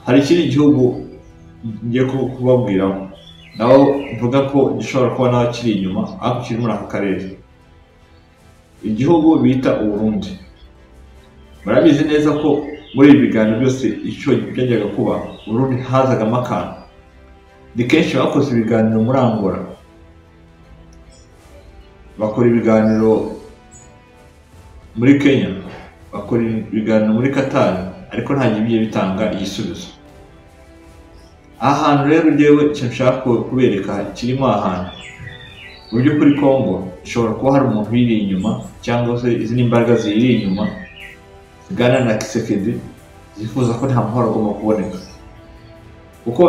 hari ikindi gihugu ngiye kubabwiraho naho mvuga ko gishobora kuba naho kiri inyuma ariko kiri muri aka karere. Igihugu bita Uburundi. Murabizi neza ko muri ibi biganiro byose icyo byajyaga kuba Uburundi hazagamo akantu. Ni kenshi bakoze ibiganiro muri Angola, bakora ibiganiro muri Kenya, bakora ibiganiro muri Qatar, ariko nta gihe bitanga igisubizo. Ahantu rero njyewe icyo nshaka kubereka kirimo ahantu mu by'ukuri Congo ishobora kuba hari umuntu uyiri inyuma cyangwa se izindi mbaraga ziri inyuma zigana na Tshisekedi zifuza ko nta mahoro agomba kuboneka, kuko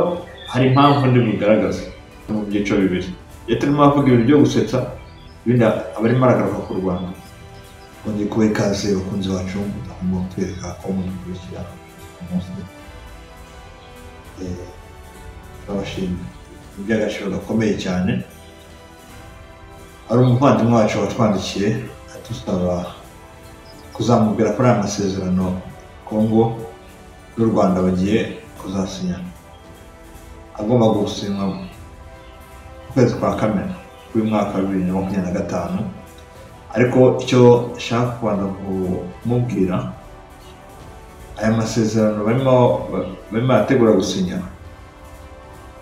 hari impamvu ndi bugaragaza mu byiciro bibiri. Iyo turimo avuga ibintu byo gusetsa ibindi abarimo aragaruka ku Rwanda. Kongeye kuba ikaze bakunzi bacu mu kwereka ko umuntu ukurikira umunsi babashimye iby'agaciro gakomeye cyane. Hari umuvandimwe wacu watwandikiye adusaba kuzamubwira ko ari amasezerano Congo n'u Rwanda bagiye kuzasinya agomba gusinywa mu kwezi kwa Kamena k'uyu mwaka wa 2025. Ariko icyo nshaka kubanza kumubwira, aya masezerano barimo barategura gusinya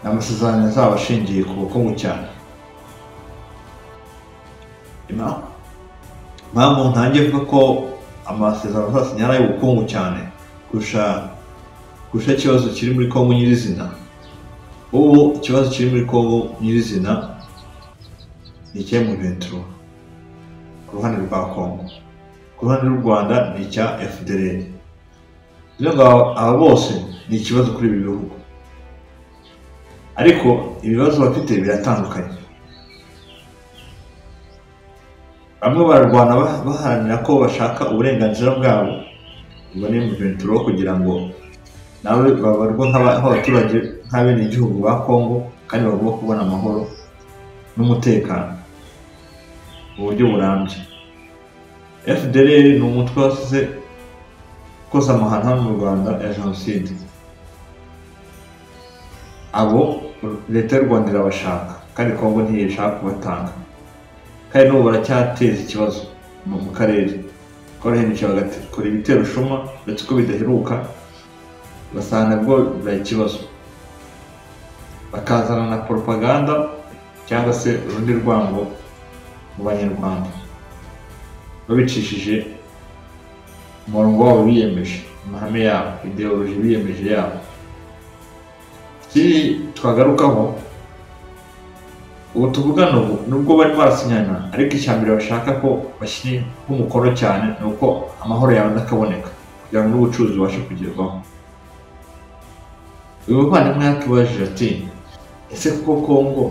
ni amasezerano azaba ashingiye ku bukungu cyane. Impamvu ntangiye kuvuga ko amasezerano azasinya ari ay'ubukungu cyane kurusha ikibazo kiri muri Congo nyirizina. Ubu ikibazo kiri muri Congo nyirizina ni icya M23 ku ruhande rwa Congo, ku ruhande rw'u Rwanda ni icya FDLR. Rero aba bose ni ikibazo kuri ibi bihugu, ariko ibibazo bafite biratandukanye. Bamwe bararwana baharanira ko bashaka uburenganzira bwabo ubwo ni M23 kugira ngo nawe babarwa nk'abaturage nk'abene igihugu ba Congo kandi bagomba kubona amahoro n'umutekano mu buryo burambye. FDLR ni umutwe wasize ukoze amahano hano mu Rwanda ya jenoside. Abo leta y'u Rwanda irabashaka kandi Congo ntiyishaka kubatanga, kandi n'ubu baracyateza ikibazo mu karere. Korahindukira bagakora ibitero shuma ndetse ko bidaheruka basanga nabwo bibaye ikibazo, bakazana na propaganda cyangwa se urundi rwango mu banyarwanda babicishije umurongo wabo biyemeje, amahame yabo, ideoloji biyemeje yabo. Ikindi twagarukaho ubu tuvugana ubu nubwo barimo barasinyana, ariko icyambere bashaka ko bashyira umukono cyane ni uko amahoro yawe akaboneka kugira ngo n'ubucuruzi bubashe kugerwaho. Uyu muvandimwe yatubajije ati ese kuko Congo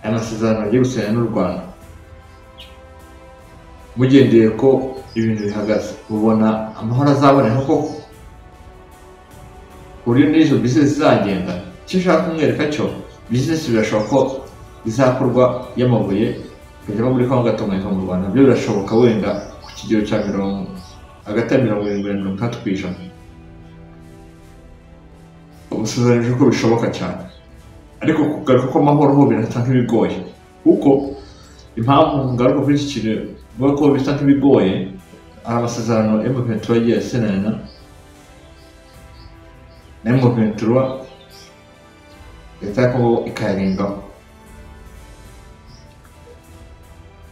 aya masezerano agiye gusinya n'u Rwanda, mugendeye ko ibintu bihagaze ubona amahoro azaboneka koko ku buryo n'izo business zizagenda? Icyo ushaka kumwereka cyo business birashoboka ko izakorwa y'amabuye ikajya muri Congo agatunganywa mu Rwanda, byo birashoboka wenda ku kigero cya hagati ya 70-30%. Ubusobanurije ko bishoboka cyane, ariko kugaruka ko amahoro ho birasa nk'ibigoye, kuko impamvu ngaruka kuri iki kintu vuga ko bisa nk'ibigoye, ari amasezerano M23 yagiye asenana na M23 leta ko ikayarengaho.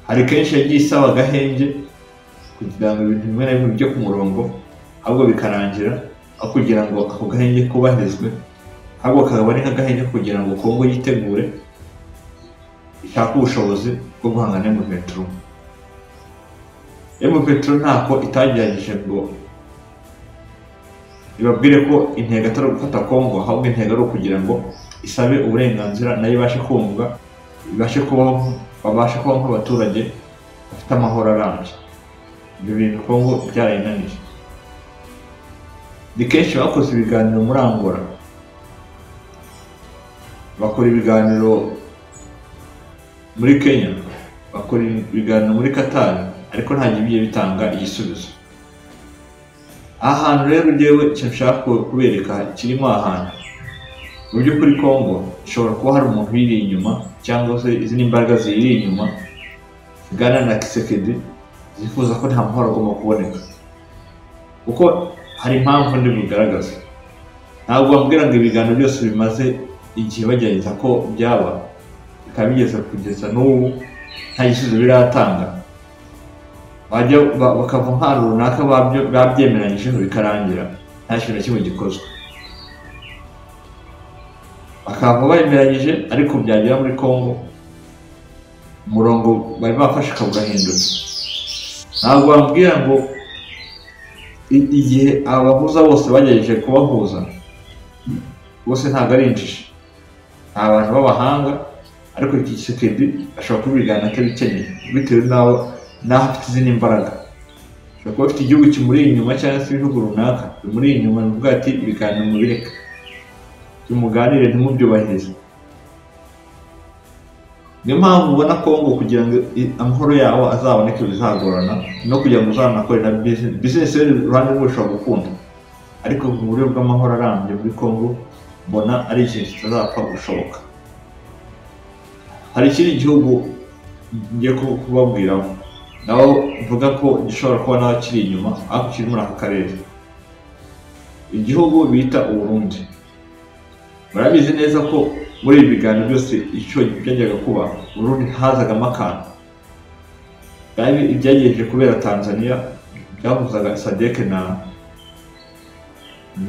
Hari kenshi yagiye isaba agahenge kugira ngo ibintu bimwe na bimwe bijye ku murongo, ahubwo bikarangira aho kugira ngo ako gahenge kubahirizwe, ahubwo kakaba ari nk'agahenge kugira ngo Congo yitegure ishaka ubushobozi bwo guhangana na M23. M23 ntako itagerageje ngo ibabwire ko intego atari gufata Congo, ahubwo intego ari ukugira ngo isabe uburenganzira nayo ibashe kumvwa, ibashe kubaho, babashe kubaho nk'abaturage bafite amahoro arambye. Ibyo bintu Congo byarayinaniye. Ni kenshi bakoze ibiganiro muri Angola, bakora ibiganiro muri Kenya, bakora ibiganiro muri Qatar, ariko nta gihe bitanga igisubizo. aha hantu rero njyewe icyo nshaka kubereka kirimo ahantu mu by'ukuri Kongo ishobora kuba hari umuntu uyiri inyuma cyangwa se izindi mbaraga ziyiri inyuma zigana na Tshisekedi zifuza ko nta mahoro agomba kuboneka, kuko hari impamvu ndi bugaragaza. Ntabwo bambwira ngo ibiganiro byose bimaze igihe bagerageza ko byaba bikaba bigeze kugeza n'ubu nta gisubizo biratanga, bajya bakava nk'ahantu runaka babyemeranyijeho bikarangira nta kintu na kimwe gikozwe, bakava bemeranyije ariko byagera muri Kongo umurongo bari bafashe ukabugahindutse. Ntabwo bambwira ngo igihe abahuza bose bagerageje kubahuza bose ntabwo ari injiji, ni abantu b'abahanga, ariko iki Tshisekedi ashobora kubigana atabikeneye bitewe n'aho afite izindi mbaraga. Ashobora kuba afite igihugu kimuri inyuma cyangwa se ibihugu runaka bimuri inyuma, bivuga ati ibiganiro mubireka, bimuganire ntimubyubahirize. Niyo mpamvu ubona Kongo kugira ngo amahoro yawo azaboneke bizagorana, no kugira ngo uzanakore na business uruhande rwo ushobora gukunda, ariko mu buryo bw'amahoro arambye muri Kongo mbona ari ikintu kitazapfa gushoboka. Hari ikindi gihugu ngiye kubabwiraho naho mvuga ko gishobora kuba naho kiri inyuma ariko kiri muri aka karere, igihugu bita Uburundi. Murabizi neza ko muri ibi biganiro byose icyo byajyaga kuba Burundi hazagamo akantu, kandi ibyagejeje kubera Tanzania byahuzaga SADC na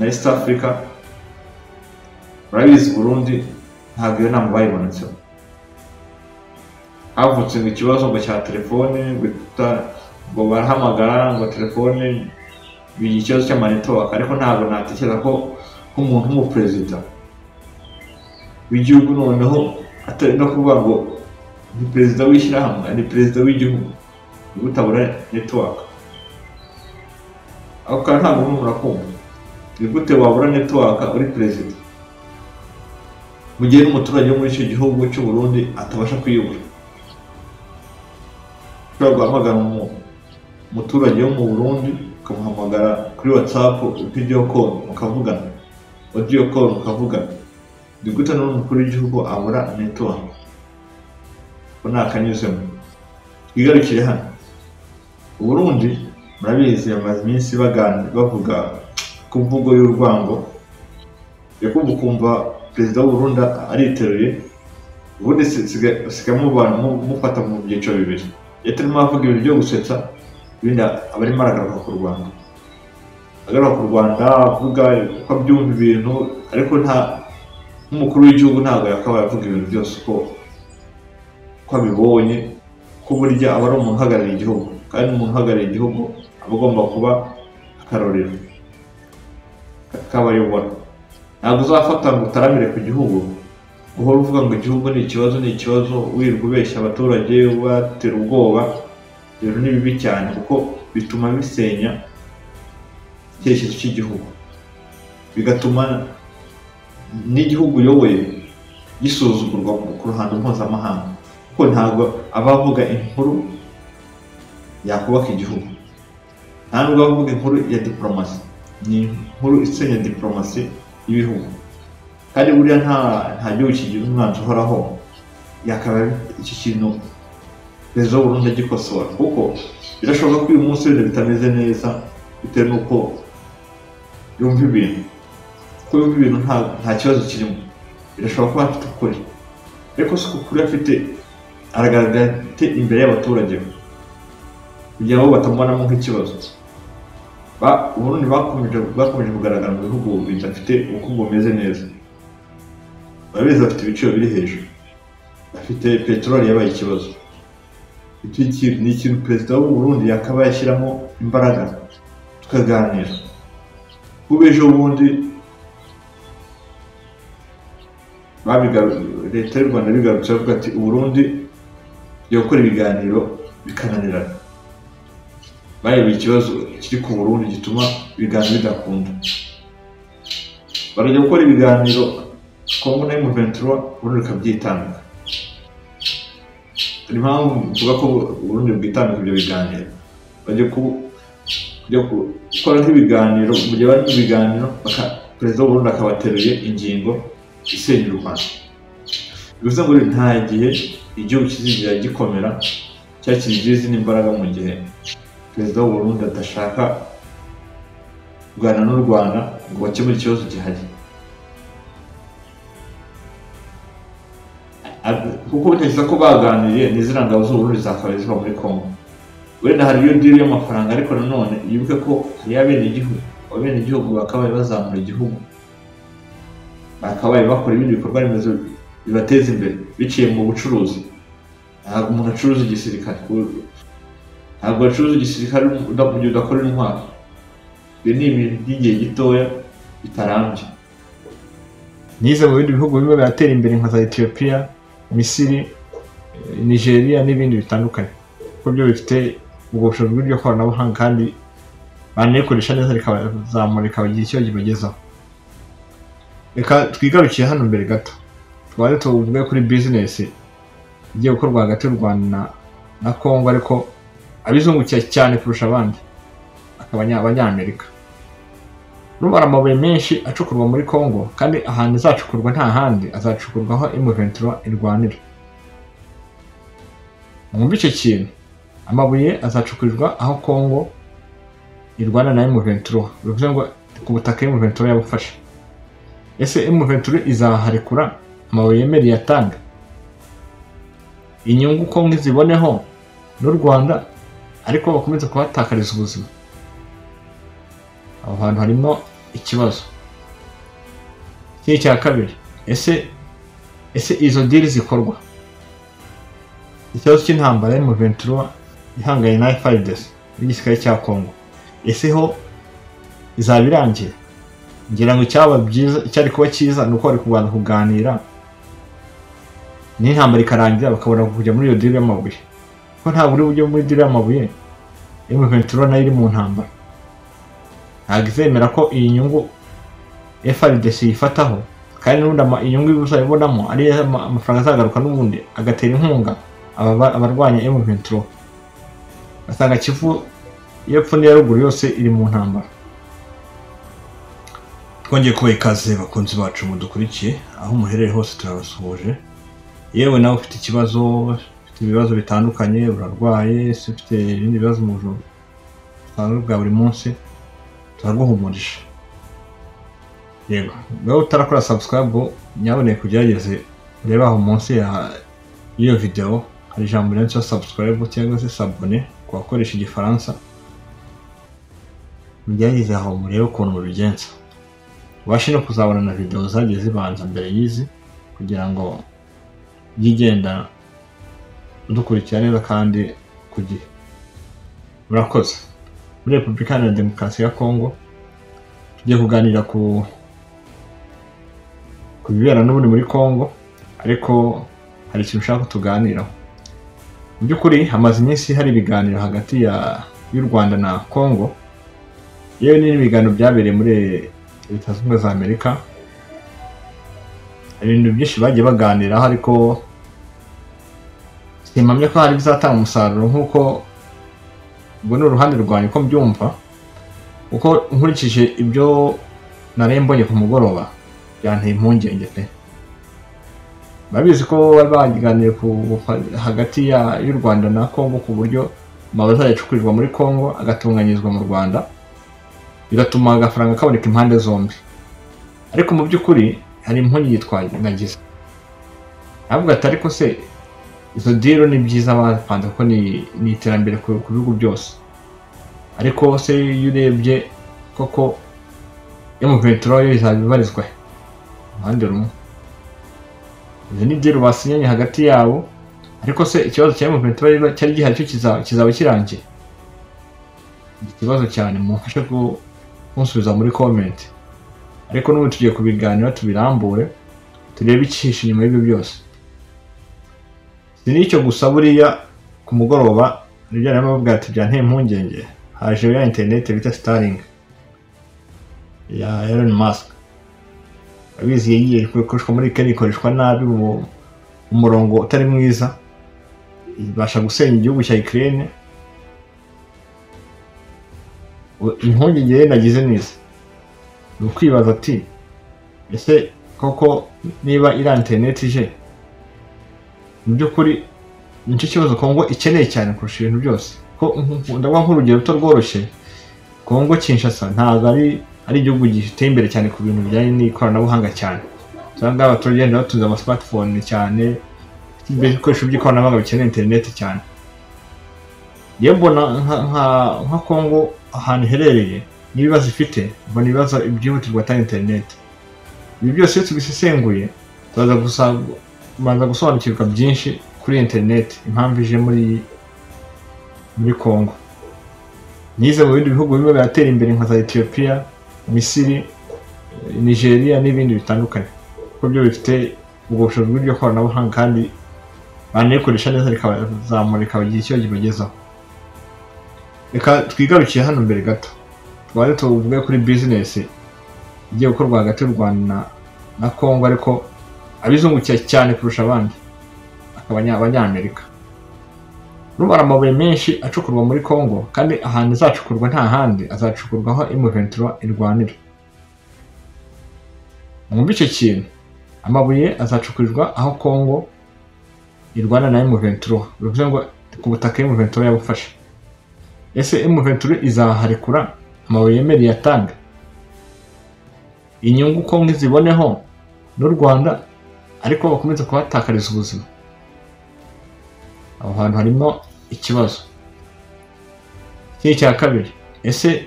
East Africa. Murabizi Burundi ntabwo iyo nama bayibonetseho, havutse ngo ikibazo ngo cya telefone ngo barahamagara ngo telefone bigira ikibazo cy'amanetiwaka, ariko ntabwo natekereza ko nk'umuntu w'umuperezida w'igihugu noneho atari no kuvuga ngo ni perezida w'ishyirahamwe, ni perezida w'igihugu utabura netiwaka. Ako kantu ntabwo murakumva, ni gute wabura netiwaka uri perezida mu gihe n'umuturage wo muri icyo gihugu cy'u Burundi atabasha kuyibura? Ushobora guhamagara umuturage wo mu Burundi ukamuhamagara kuri WhatsApp video call mukavugana, audio call mukavugana, ni gute n'umukuru w'igihugu abura network? Ko ntakanyuzemo. Twigarukire hano Uburundi, murabizi amaze iminsi bavuga ku mvugo y'urwango, yakumva kumva perezida w'u Burundi ariteruye, ubundi mufata mu byiciro bibiri. Yatarimo avuga ibintu byo gusetsa, ibindi abarimo aragaruka ku Rwanda, avuga uko abyumva ibintu, ariko nk'umukuru w'igihugu ntabwo yakabaye avuga ibintu byose uko abibonye, ko burya aba ari umuntu uhagarariye igihugu, kandi umuntu uhagarariye igihugu aba agomba kuba akarorero k'abayobora. Ntabwo uzafata ngo utaramire ku gihugu uhora uvuga ngo igihugu ni ikibazo, wirirwa ubeshya abaturage ubatera ubwoba. Rero ni bibi cyane kuko bituma bisenya icyerekezo cy'igihugu, bigatuma n'igihugu uyoboye gisuzugurwa ku ruhando mpuzamahanga, kuko ntabwo abavuga inkuru yakubaka igihugu, ntabwo abavuga inkuru ya diplomasi, ni inkuru isenya diplomasi y'ibihugu. Kandi buriya nta gihugu kigira umwanzi uhoraho, yakaba iki kintu perezida w'u Burundi agikosora, kuko birashoboka ko uyu munsi wenda bitameze neza bitewe n'uko yumva ibintu, kuko yumva ibintu nta kibazo kirimo, birashoboka ko afite ukuri, ariko si ukuri afite aragaragara imbere y'abaturage kugira ngo batamubonamo nk'ikibazo. Uburundi bakomeje kugaragara mu bihugu bidafite ubukungu bumeze neza. Barabizi bafite ibiciro biri hejuru, bafite peteroli yabaye ikibazo. Ni ikintu perezida w'u Burundi yakabaye ashyiramo imbaraga tukaganira. Kuba ejo bundi leta y'u Rwanda bigarutse bavuga ati u Burundi yo gukora ibiganiro bikananirana, bayoboye ikibazo kiri ku Burundi gituma ibiganiro bidakunda, barajya gukora ibiganiro Kongo na M23 Burundi kabyitanga. Impamvu mvuga ko Burundi bwitanga ibyo biganiro, bajya gukora nk'ibiganiro, mu gihe bari mu biganiro perezida w'u Burundi akabateruye ingingo isenya u Rwanda. Bivuze ngo nta gihe igihugu kizigera gikomera cyangwa kigira izindi imbaraga mu gihe perezida w'u Burundi adashaka kuganira n'u Rwanda ngo bakemure ikibazo gihari. Kuko ntekereza ko baganiriye n'iziriya ngabo z'u Burundi zakabaye ziba muri Congo. Wenda hari iyo diri y'amafaranga, ariko nanone yibuke ko hari abenegihugu bakabaye bazamura igihugu, bakabaye bakora ibindi bikorwa remezo bibateza imbere biciye mu bucuruzi. Ntabwo umuntu acuruza igisirikare, ntabwo acuruza igisirikare mu gihe udakorera intwaro. Ibi ni ibintu by'igihe gitoya bitarambye. Nize mu bindi bihugu bimwe biratera imbere nka za Ethiopia, Misiri, Nigeria n'ibindi bitandukanye, kuko byo bifite ubwo bushobozi bw'iryo koranabuhanga kandi banarikoresha neza rikabazamura rikabagira icyo kibagezaho. Reka twigarukiye hano mbere gato, twari tuvuge kuri business igiye gukorwa hagati y'u Rwanda na Congo, ariko abizungukiye cyane kurusha abandi abanyamerika. Rumara amabuye menshi acukurwa muri Congo, kandi ahantu azacukurwa nta handi, azacukurwa aho M23 irwanira. Mwumva icyo kintu, amabuye azacukurirwa aho Congo irwana na M23, bivuze ngo ku butaka M23 yabufashe. Ese M23 izaharekura amabuye yemereye atanga? Inyungu Congo iziboneho n'u Rwanda, ariko bakomeza kuhatakariza ubuzima. Aho hantu harimo ikibazo. Cya kabiri, ese izo diri zikorwa, ikibazo cy'intambara ya M23 ihanganye na FARDC n'igisirikare cya Congo, ese ho izabirangira? Ngira ngo cyari kuba cyiza nuko bari kubanza kuganira n'intambara ikarangira, bakabona kujya muri iyo diri y'amabuye. Ko nta buri buryo muri diri y'amabuye M23 nayo iri mu ntambara, ntabwo izemera ko iyi nyungu FARDC yifataho, kandi n'ubundi inyungu izayibonamo ari amafaranga azagaruka n'ubundi agatera inkunga abarwanya M23. Basanga Kivu y'epfo n'iya ruguru yose iri mu ntambara. Twongeye kubaha ikaze bakunzi bacu mudukurikiye aho muherereye hose, turabasuhuje. Yewe nawe ufite ibibazo bitandukanye, urarwaye, ufite ibindi bibazo mu buzima busanzwe bwa buri munsi, turaguhumurisha. Yego, nawe utarakora subscribe nyaboneka kugerageze urebe aho munsi y'iyo video hari ijambo ryanditseho subscribe cyangwa se s'abonner ku bakoresha igifaransa. Mugerageze aho murebe ukuntu mubigenza, ubashe no kuzabona na video zagiye zibanza mbere y'izi, kugira ngo yigenda udukurikira neza kandi ku gihe. Murakoze. Muri Repubulika Iharanira Demokarasi ya Congo tugiye kuganira ku bibera n'ubundi muri Congo, ariko hari ikintu ushaka tuganiraho. Mu by'ukuri hamaze iminsi hari ibiganiro hagati y'u Rwanda na Congo, yewe n'ibiganiro byabereye muri Leta Zunze Ubumwe za Amerika. Ibintu byinshi bagiye baganiraho, ariko simpamya ko hari bizatanga umusaruro nk'uko ubwo ni uruhande rwanjye ko mbyumva, kuko nkurikije ibyo narembonye ku mugoroba byanteye impungenge pe. Babizi ko bari baganiriye hagati y'u Rwanda na Congo ku buryo amabuye azayacukurirwa muri Congo agatunganyirizwa mu Rwanda, bigatuma agafaranga kaboneka impande zombi. Ariko mu by'ukuri hari impungenge nagize, navuga ati ariko se izo diro ni byiza bapanze ko ni iterambere ku bihugu byose, ariko se iyo urebye koko M23 yo izabibarizwa impande rumwe? Izo ni diro basinyanye hagati yabo, ariko se ikibazo cya M23 cyari gihari cyo kizaba kirangiye? Ikibazo cyane mufashe kunsubiza muri comment. Ariko n'ubu tugiye kubiganira tubirambure, turebe ikihishe inyuma y'ibyo byose. Si n'icyo gusa, buriya ku mugoroba nibyo narimo bavuga ati byanteye impungenge, haje ya internet bita Starlink ya Elon Musk. Abizi yagiye gukoreshwa muri Kenya, ikoreshwa nabi mu murongo utari mwiza, ibasha gusenya igihugu cya Ukraine. impungenge nagize neza ni ukwibaza ati ese koko niba iriya interineti ije mu by'ukuri nicyo kibazo Kongo ikeneye cyane kurusha ibintu byose. Ndavuga nk'urugero ruto rworoshye, Kongo Kinshasa ntabwo ari igihugu giteye imbere cyane ku bintu bijyanye n'ikoranabuhanga cyane. Usanga abaturage batunze ama smartphone cyane, ibikoresho by'ikoranabuhanga bikeneye interineti cyane. Yewe mbona nka Kongo ahantu iherereye n'ibibazo ifite, mbona ibibazo byihutirwa atari interineti. Ibi byose iyo tubisesenguye tuzaza gusobanukirwa byinshi kuri interineti, impamvu ije muri Kongo. Nize mu bindi bihugu bimwe biratera imbere nka za Ethiopia, Misiri, Nigeria n'ibindi bitandukanye, kuko byo bifite ubwo bushobozi bw'iryo koranabuhanga kandi banarikoresha neza rikabazamura rikabagira icyo kibagezaho. Reka twigarukiye hano mbere gato twari tuvuge kuri business igiye gukorwa hagati y'u Rwanda na Kongo, ariko abizungukiye cyane kurusha abandi abanyamerika. Rumara amabuye menshi acukurwa muri Kongo, kandi ahantu azacukurwa nta handi, azacukurwa aho M23 irwanira. Mwumva icyo kintu, amabuye azacukurirwa aho Kongo irwana na M23, bivuze ngo ku butaka M23 yabufashe. Ese M23 izaharekura amabuye yemereye atanga? Inyungu Kongo iziboneho n'u Rwanda, ariko bakomeza kuhatakariza ubuzima. Aho hantu harimo ikibazo. Cya kabiri, ese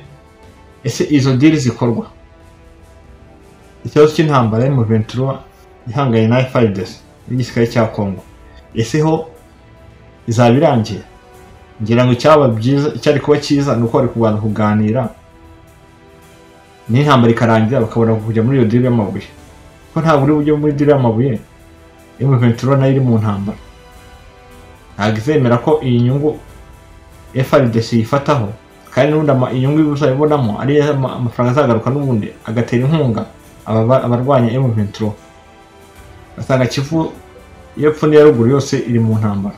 izo deal zikorwa, ikibazo cy'intambara M23 ihanganye na FARDC n'igisirikare cya Kongo, ese ho izabirangiye? Ngira ngo icyari kuba cyiza ni uko bari kubanza kuganira n'intambara ikarangira bakabona kujya muri iyo deal y'amabuye, ko nta buri buryo muri deal y'amabuye M23 nayo iri mu ntambara. Ntabwo izemera ko iyi nyungu FARDC yifataho, kandi n'ubundi inyungu uzayibonamo ari amafaranga azagaruka n'ubundi agatera inkunga abarwanya M23. Basanga Kivu y'epfo n'iya ruguru yose iri mu ntambara.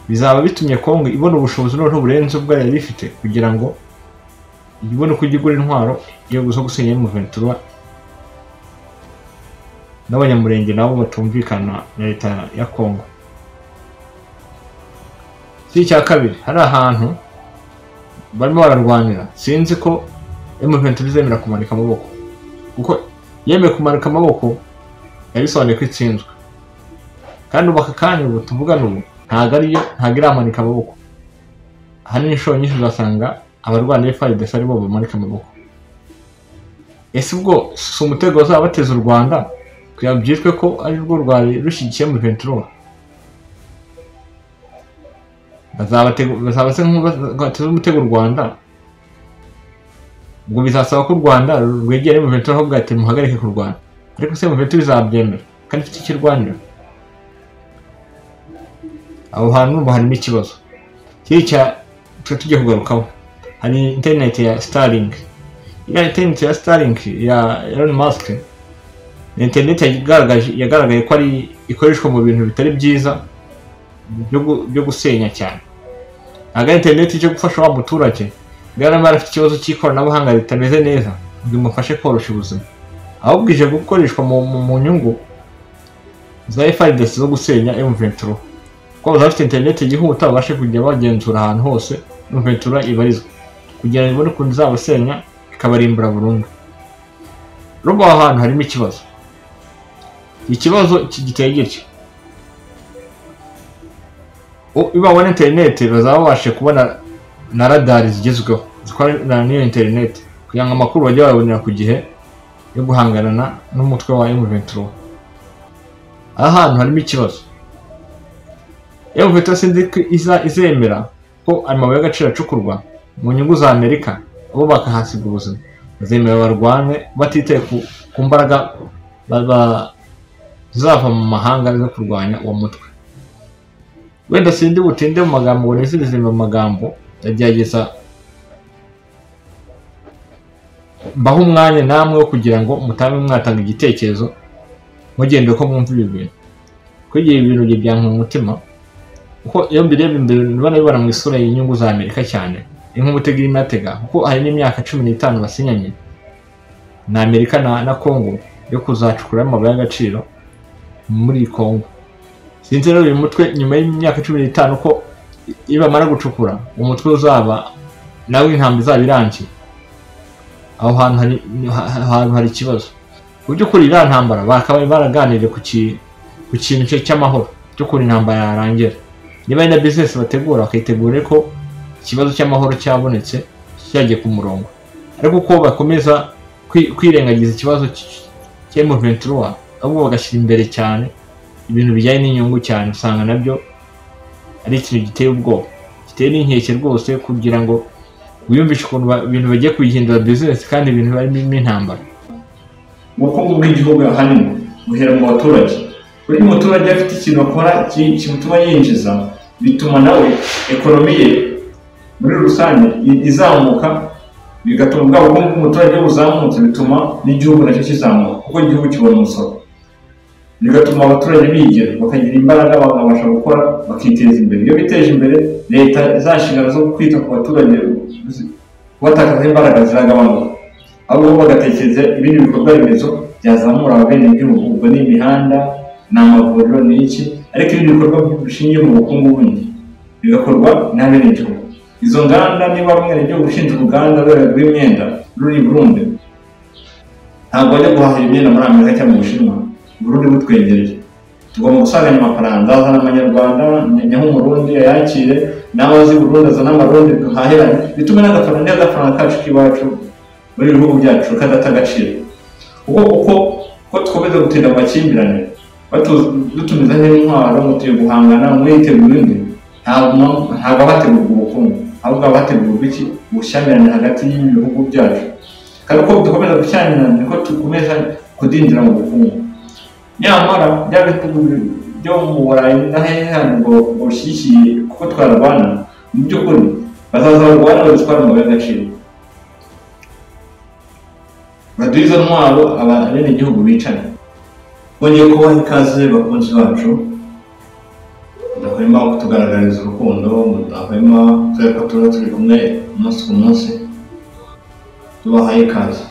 Bizaba bitumye Kongo ibona ubushobozi noneho burenze ubwo yari ifite kugira ngo ibone uko igura intwaro yo gusenya M23 n'abanyamurenge nabo batumvikana na leta ya Kongo. Cya kabiri, hari ahantu barimo bararwanira, sinzi ko M23 izemera kumanika amaboko, kuko yemeye kumanika amaboko yabisobanuye ko itsinzwe, kandi ubu aka kanya ubu tuvugana ubu ntabwo iramanika amaboko. Ahanini inshuro nyinshi uzasanga abarwana FARDC aribo bamanika amaboko. Ese ubwo si umutego bazaba bateza u Rwanda kugira ngo byitwe ko ari rwo rwari rushyigikiye M23? bazaba se nk'ubateza umutego u Rwanda, ubwo bizasaba ko u Rwanda rwegera M23 ahubwo ati muhagarike kurwana. Ariko se M23 bizabyemera kandi ifite ikirwanira? Aho hantu harimo ikibazo. Tujye kugarukaho, hari internet ya Starlink. Iriya internet ya Starlink ya Elon Musk ni internet yagaragaye ko ari ikoreshwa mu bintu bitari byiza byo gusenya cyane. Ntabwo internet ije gufasha wa muturage bwana afite ikibazo cy'ikoranabuhanga ritameze neza ngo imufashe korosha ubuzima, ahubwo ije gukoreshwa mu nyungu za FARDC zo gusenya M23. Kuko bafite internet yihuta babashe kujya bagenzura ahantu hose M23 ibarizwa, kugira ngo ibone ukuntu izabasenya ikabarimbura burundu. Rubo ahantu harimo ikibazo. Ikibazo giteye gityo, ibabona internet bazaba babashe kubona na radar zigezweho zikora n'iyo internet, kugira ngo amakuru bajye babonera ku gihe yo guhangana n'umutwe wa M23. Ahantu harimo ikibazo. M23 sindi izemera ko amabuye y'agaciro acukurwa mu nyungu za Amerika, abo bakahasiga ubuzima. Bazemera barwane batitaye ku mbaraga zava mu mahanga zo kurwanya uwo mutwe. Wenda sindi butinde mu magambo ngo nizirize mu magambo, ndagerageza baho umwanya namwe wo kugira ngo mutange mwatanga igitekerezo mugende ko mwumva ibi bintu. Kugira ibintu byanka mu mutima, kuko iyo mbireba imbere bibona mu isura y'inyungu za Amerika cyane nk'umutegera imatega, kuko hari n'imyaka 15 basinyanye na Amerika na Congo yo kuzacukura amabuye y'agaciro muri Congo. Sinzi rero uyu mutwe nyuma y'imyaka 15 ko ibamara gucukura umutwe uzaba nawe intambwe izaba irangiye, aho hantu hari ikibazo. Buryo kuri iriya ntambara bakaba baraganiriye ku kintu cy'amahoro cyo kuri intambara yarangira. Niba ari na business bategura bakitegura ko ikibazo cy'amahoro cyabonetse cyagiye ku murongo, ariko uko bakomeza kwirengagiza ikibazo cy'M23 ahubwo bagashyira imbere cyane ibintu bijyanye n'inyungu cyane, usanga nabyo ari ikintu giteye ubwoba, giteye n'inkeke rwose, kugira ngo wiyumvishe ukuntu ibintu bagiye kubihindura business kandi ibintu barimo intambara. Ubukungu bw'igihugu ahanini buhera mu baturage. Buri muturage afite ikintu akora kimutuma yinjiza, bituma nawe ekonomi ye muri rusange izamuka, bigatuma bwa bukungu bw'umuturage buzamutse, bituma n'igihugu nacyo kizamuka kuko igihugu kibona umusoro, bigatuma abaturage bigira bakagira imbaraga, bakabasha gukora bakiteza imbere. Iyo biteje imbere, leta izashingana zo kwita ku baturage kubatakaza imbaraga ziragabanuka, ahubwo bagatekereza ibindi bikorwa remezo byazamura abenegihugu. Ubwo ni imihanda, n'amavuriro n'iki, ariko ibindi bikorwa bishingiye mu bukungu bundi bigakorwa n'abenegihugu. Izo nganda, niba umwenegihugu ushinzwe uruganda rw'imyenda ruri i Burundi, ntabwo bajya guhahira imyenda muri Amerika cyangwa mu Bushinwa, Burundi butwegereye. Tugomba gusanganya amafaranga, azana amanyarwanda, nyahumurundi ayakire, n'abazi Burundi azana amarundi duhahiranye, bitume n'agafaranga kacu k'iwacu muri ibihugu byacu kadata agaciro. Uko dukomeza gutinda amakimbirane dutumiza nk'intwaro ngo tuye guhangana mwitegura indi, ntabwo hategurwa ubukungu, ahubwo hategurwa iki? Ubushyamirane hagati y'ibihugu byacu. Kandi uko dukomeza gushyamirana niko dukomeza kudindira mu bukungu. Nyamara bya bihugu byo mu Burayi n'ahandi ngo bushyigikiye kuko twarwana, mu by'ukuri bazaza barwana bazitwara mu y'agaciro, baduha izo ntwaro abenegihugu bicane. Bongeye kubaha ikaze bakunzi bacu, ndahwema kutugaragariza urukundo, ndahwema ko turi kumwe umunsi ku munsi, tubahaye ikaze.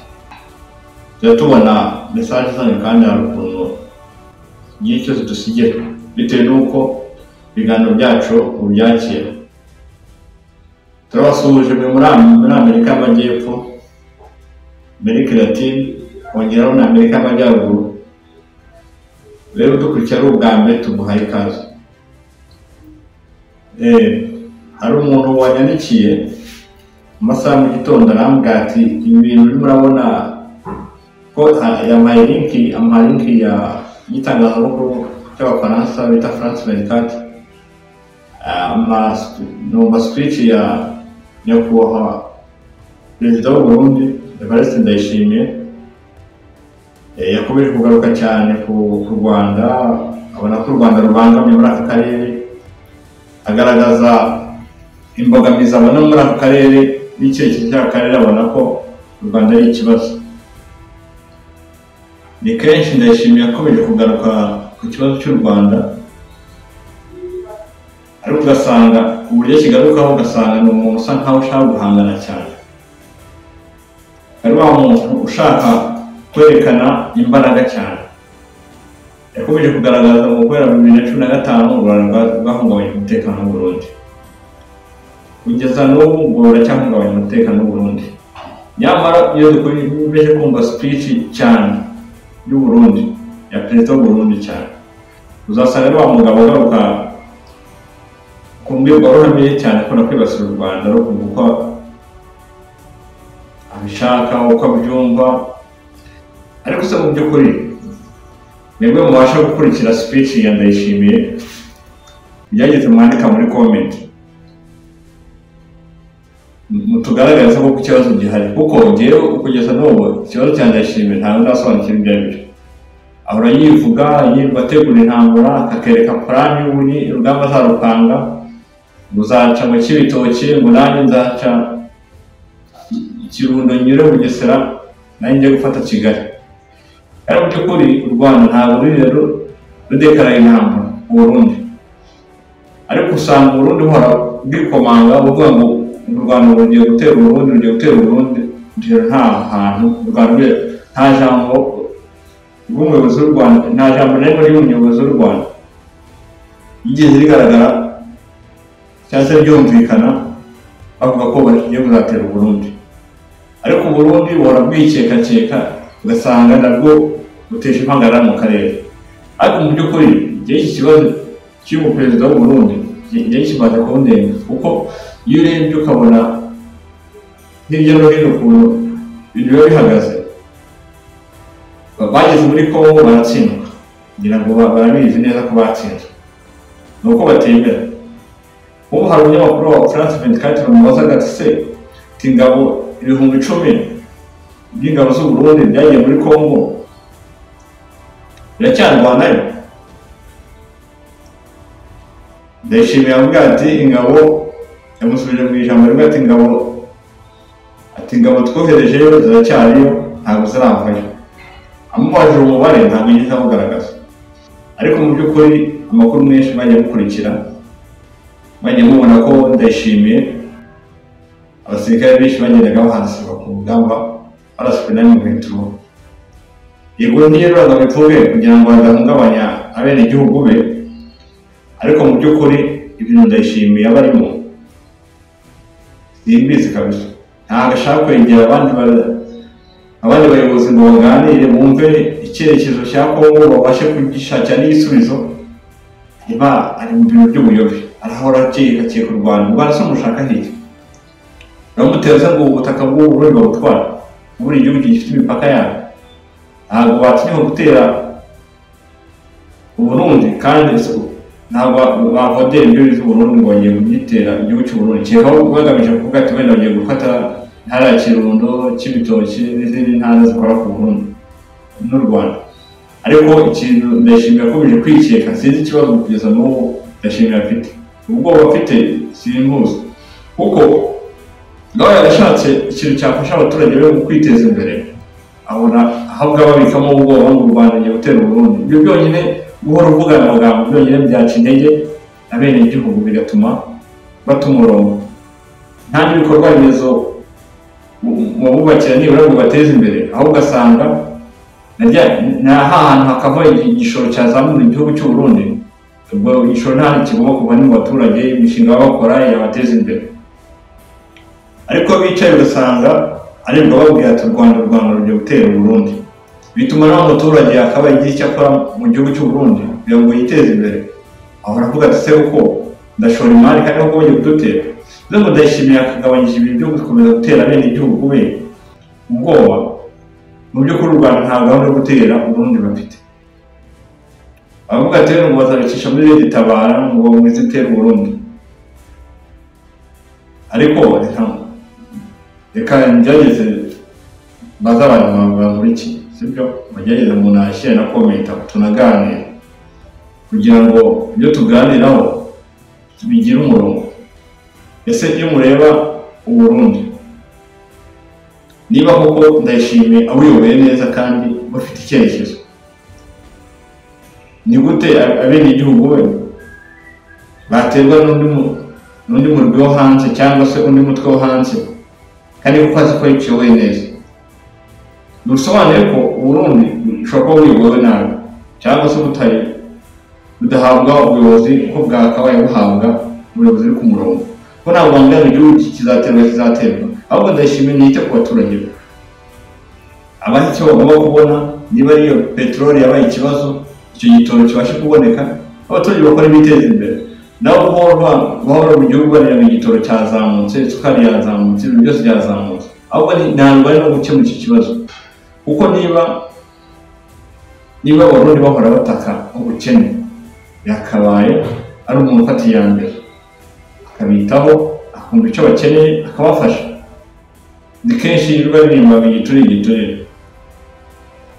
Tujya tubona mesaje zanyu kandi hari ukuntu igihe cyose dusigira bitewe n'uko ibiganiro byacu ubyakira. Turabasuhuje muri Amerika y'Amajyepfo, Amerika Latine, kongeraho na Amerika y'Amajyaruguru. Rero dukurikira ari ubwa mbere, tuguhaye ikaze. Hari umuntu wanyandikiye mu masaha mu gitondo arambwira ati ibi bintu urimo urabona ko yampaye linki y'itangazamakuru cy'Abafaransa bita France 24, numva speech ya nyakubahwa perezida w'u Burundi Evariste Ndayishimiye. Yakomeje kugaruka cyane ku Rwanda, abona ko u Rwanda rubangamye muri aka karere, agaragaza imbogamizi abona muri aka karere n'icyerekezo cy'aka karere, abona ko u Rwanda ari ikibazo. Ni kenshi Ndayishimiye yakomeje kugaruka ku kibazo cy'u Rwanda, ariko ugasanga uburyo kigarukaho ugasanga ni umuntu usa nkaho ushaka guhangana cyane, ari wa muntu ushaka kwerekana imbaraga cyane. Yakomeje kugaragaza mu kwera 2015 u Rwanda rwahungabanya umutekano w'u Burundi, kugeza n'ubu ngo ruracyahungabanya umutekano w'u Burundi. Nyamara iyo dukomeje kumva speech cyane y'u Burundi, ya perezida w'u Burundi cyane, uzasanga ari wa mugabo agaruka ku mbwirwaruhame cyane ko nakwibasira u Rwanda no kuvuga abishaka uko abyumva. Ariko se mu by'ukuri nibwo mubasha gukurikira speech ya Ndayishimiye, byageze mwandika muri comment mutugaragariza ko ikibazo gihari, kuko ngewe kugeza n'ubu ikibazo cya Ndayishimiye ntabwo ndasobanukira ibyo ari byo. Ahora yivuga ategura intambara, akakereka plan y'ubunyi urugamba azarupanga, uzaca mu Kibitoki, ngo nanjye nzaca Kirundo nyure Bugesera, nanjye njye gufata Kigali. Ariko mu by'ukuri u Rwanda ntabwo ruri rero rudekaraye intambara u Burundi. ariko usanga Burundi buhora bwikomanga buvuga ngo u Rwanda rugiye gutera Burundi rugiye gutera Burundi nta hantu u Rwanda nta jambo rw'umuyobozi w'u Rwanda nta jambo n'imwe ry'umuyobozi w'u Rwanda yigeze rigaragara cyangwa se byumvikana bavuga ko bagiye kuzatera Burundi, ariko Burundi buhora bwikekakeka ugasanga nabwo butesha impagarara mu karere. Ariko mu by'ukuri iki kibazo cy'umuperezida w'u Burundi igihe kimaze kundenga, kuko iyo urebye ukabona hirya no hino ukuntu ibintu biba bihagaze, bageze muri Congo baratsindwa, ngira ngo barabizi neza ko batsinzwe, ni uko batembera. Ubu hari umunyamakuru wa France 24 bamubazaga ati se ingabo 10,000 by'ingabo z'u Burundi byagiye muri Congo biracyarwanayo? Ndayishimiye avuga ati ingabo, yamusubije mu ijambo rimwe ati ingabo twoherejeyo ziracyariyo ntabwo ziravayo. Amubajije umubare ntabwo yigeze amugaragaza, ariko mu by'ukuri amakuru menshi bagiye gukurikira bagiye mubona ko Ndayishimiye abasirikare benshi bagendaga bahanasirwa ku rugamba baraswe na M23. Yego ntiyeruraga bipfuye kugira ngo badahungabanya abenegihugu be, ariko mu by'ukuri ibintu Ndayishimiye abarimo simbizi kabisa. Ntabwo ashaka kwegera abandi bayobozi ngo baganire bumve icyerekezo cya Congo babashe kugishakira n'ibisubizo. Niba ari mu bintu by'ubuyobe arahora akeka u Rwanda se umushaka hirya bamuteza ngo ubutaka bw'u Burundi babutwara, buri gihugu gifite imipaka yayo. Ntabwo batinyuka gutera u Burundi kandi ntabwo bavodera ibyo bizi Burundi ngo bagiye kugitera igihugu cy'u Burundi, cyekaho bagamije kuvuga ati wenda bagiye gufata intara ya Kirundo, Cibitoke n'izindi ntara zikora ku Burundi n'u Rwanda. Ariko ikintu Ndayishimiye akomeje kwikeka, sinzi ikibazo kugeza n'ubu Ndayishimiye afite, ubwoba afite simbuzi, kuko nawe yarashatse ikintu cyafasha abaturage be mu kwiteza imbere, abona ahabwa babikamo ubwoba ngo u Rwanda rugiye gutera Burundi. Ibyo byonyine guhora uvugana amagambo byonyine byaca intege abenegihugu bigatuma bata umurongo. Nta n'ibikorwa remezo mububakira nibura ngo bateze imbere, ahubwo ugasanga nta hantu hakava igishoro cyazamura igihugu cy'u Burundi. Ubwo igishoro nta kigomba kuva mu baturage, imishinga bakora yabateza imbere. Ariko bicaye ugasanga aribwo babwira ati u Rwanda rugiye gutera Burundi, bituma naho umuturage akaba igihe cyakora mu gihugu cy'u Burundi kugira ngo yiteze imbere. Aho aravuga ati se uko ndashora imari kandi uko bagiye kudutera. Rero Ndayishimiye akagabanyije ibintu byo gukomeza gutera bene igihugu we ubwoba. Mu by'ukuri u Rwanda nta gahunda yo gutera Burundi bafite. Avuga ati ngo bazabicisha muri leta itabara ngo mwizitera Burundi. Ariko reka njageze bazabana muri iki sibyo bagerageza mu nashyira na komenta tunaganira kugira ngo ibyo tuganiraho tubigire umurongo. Ese iyo mureba u Burundi niba koko Ndayishimiye abuyoboye neza kandi bafite icyerekezo, ni gute abenegihugu we baterwa n'undi murwi wo hanze cyangwa se undi mutwe wo hanze kandi kuko azi ko yiyoboye neza? Dusobanuye ko Burundi ushobora kuba buyobowe nabi cyangwa se budahabwa ubuyobozi uko bwakabaye buhabwa ubuyobozi uri ku murongo, ko ntabwo bangana igihugu kizaterwa, ahubwo Ndayishimiye nite ku baturage be. Abaha icyo bagomba kubona, niba ariyo peteroli yabaye ikibazo, icyo gitoro kibashe kuboneka, abaturage bakora ibiteza imbere. Nabo bahora mu gihugu bareba igitoro cyazamutse, isukari yazamutse, ibintu byose byazamutse, ahubwo ntabwo ari no gukemura iki kibazo. Kuko niba Abarundi bahora bataka ubukene, yakabaye ari umuntu ufata iya mbere akabitaho, akumva icyo bakeneye akabafasha. Ni kenshi yirirwa aririmba ngo igiturire.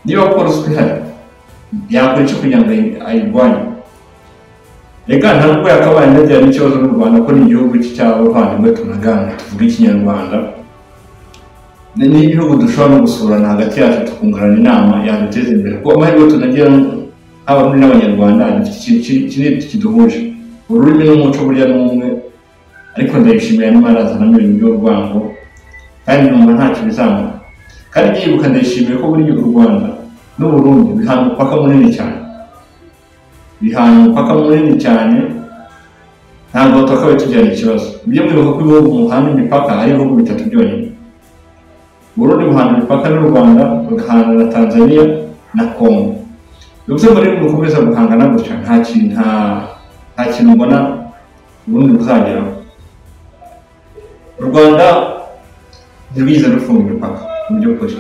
Niba akora ruswa ihari yakora icyo kugira ngo ayirwanye. Reka ntabwo yakabaye ndagira n'ikibazo n'u Rwanda ko ni igihugu cy'abavandimwe tunaganira tuvuga ikinyarwanda, n'ibihugu dushobora no gusurana hagati yacu tukungurana inama yaduteza imbere, kuko amahirwe tunagira Abarundi n'Abanyarwanda dufite ikintu kinini kiduhuje. ururimi n'umuco burya n'umwe, ariko ndayishimiye arimo arazanamo ibintu by'urwango kandi numva ntacyo bizamura. Kandi nyibuka ndayishimiye ko buri u Rwanda n'u Burundi bihana umupaka munini cyane, bihana umupaka munini cyane, ntabwo twakabaye tujyana ikibazo. Ibyo mwibuka ko ibihugu muhana imipaka ari ibihugu bitatu byonyine. Burundi buhana imipaka n'u Rwanda, bugahana na Tanzania na Congo. Bivuze ngo rero mukomeza guhangana gutya nta kintu mbona Burundi buzageraho. U Rwanda ntibize rufunga imipaka mu by'ukuri.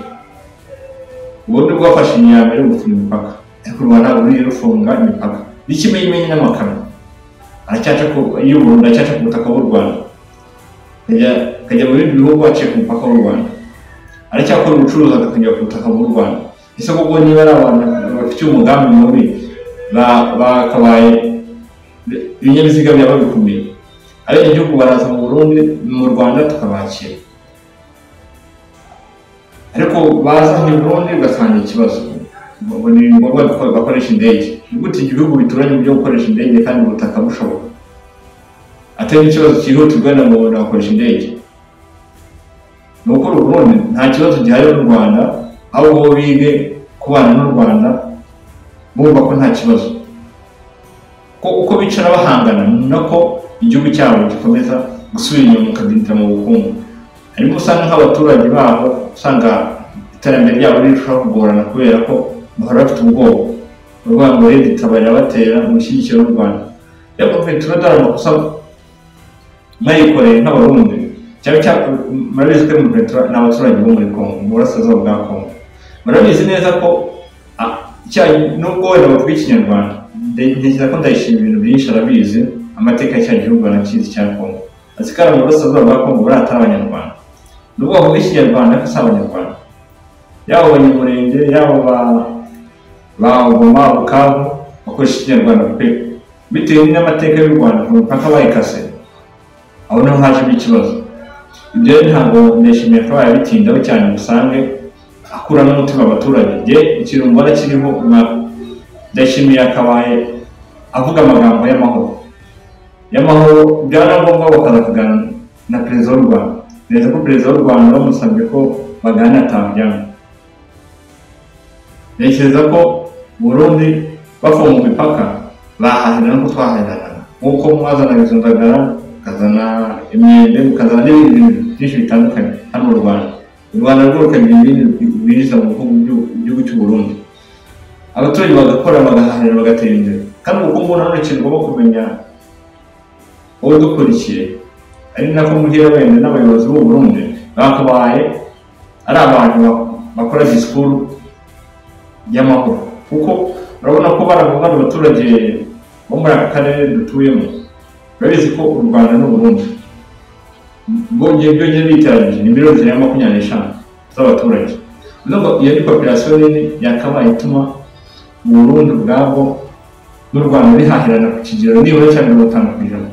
Ubundi bwafashe imyambaro yo gufunga imipaka, ariko u Rwanda ruri rufunga imipaka. N'ikimenyimenyi n'amakara aracyaca ko iyo Burundi acyaca ku butaka bw'u Rwanda kajya mu bindi bihugu aciye ku mupaka w'u Rwanda, aracyakora ubucuruzi akajya ku butaka bw'u Rwanda. Ese koko niba ari abantu bafite umugambi mubi bakabaye ibinyabiziga byaba bikumira, ariko igihugu baraza mu Burundi mu Rwanda tukabakira, ariko baza mu Burundi ugasanga ikibazo ni ngombwa bakoresha indege. Gute igihugu bituranye byo gukoresha indege kandi ubutaka bushoboka? Atari ikibazo cyihutirwa na ngo bakoresha indege. Nuko u Burundi nta kibazo gihari n'u Rwanda, ahubwo bige kubana n'u Rwanda bumva ko nta kibazo, ko uko bicara bahangana nako igihugu cyabo gikomeza gusubira inyuma mukadindira mu bukungu. Ariko usanga nk'abaturage baho usanga iterambere ryabo rirushaho kugorana kubera ko bahora bafite ubwoba urwa ngo leta itabarira batera mu gushyigikira u Rwanda. Rero turadara amakosa mwayikoreye nk'Abarundi, cyangwa murabizi ko mu Petro n'abaturage bo muri Congo, mu burasirazuba bwa Congo, murabizi neza ko nubwo wenda bavuga Ikinyarwanda, ntekereza ko ndayishimira ibintu byinshi arabizi, amateka y'icya gihugu anakizi cya Congo. Azikara mu burasirazuba bwa Congo bari atari Abanyarwanda, nubwo bavuga Ikinyarwanda ko si Abanyarwanda, yaba Abanyamurenge yaba ba Goma Bukavu bakoresha Ikinyarwanda pe, bitewe n'amateka y'u Rwanda ku mupaka bayikase, aho niho hajemo ikibazo. Ibyo ntabwo ndayishimiye ko yabitindaho cyane, musange akura n'umutima abaturage. Ikintu mbona kiriho ndayishimiye akabaye avuga amagambo y'amahoro, byaba ngombwa bakaza kuganira na perezida w'u Rwanda. Neza ko perezida w'u Rwanda bamusabye ko baganira atabyanga. Ntekereza ko Burundi bafunga imipaka bahahirana n'uko twahahirana, nk'uko mwazanaga izo ndagara, mukazana imyembe, mukazana n'ibindi bintu byinshi bitandukanye hano mu Rwanda. U Rwanda rwo rukagira ibindi biriza mu gihugu cy'u Burundi, abaturage bagakora bagahahirana bagatera imbere. Kandi ubukungu nanone ikintu ugomba kumenya wowe dukurikiye, ari nako mugira wenda n'abayobozi b'u Burundi bakabaye ari abantu bakora disikuru y'amahoro, kuko urabona ko baravuga abaturage bo muri aka karere dutuyemo babizi ko u Rwanda n'u Burundi bongeye byongeye biteranyije ni miliyoni 25 z'abaturage. Nubwo iyo ni population nini yakabaye ituma u Burundi bwabo n'u Rwanda bihahirana ku kigero nibura cya 50%,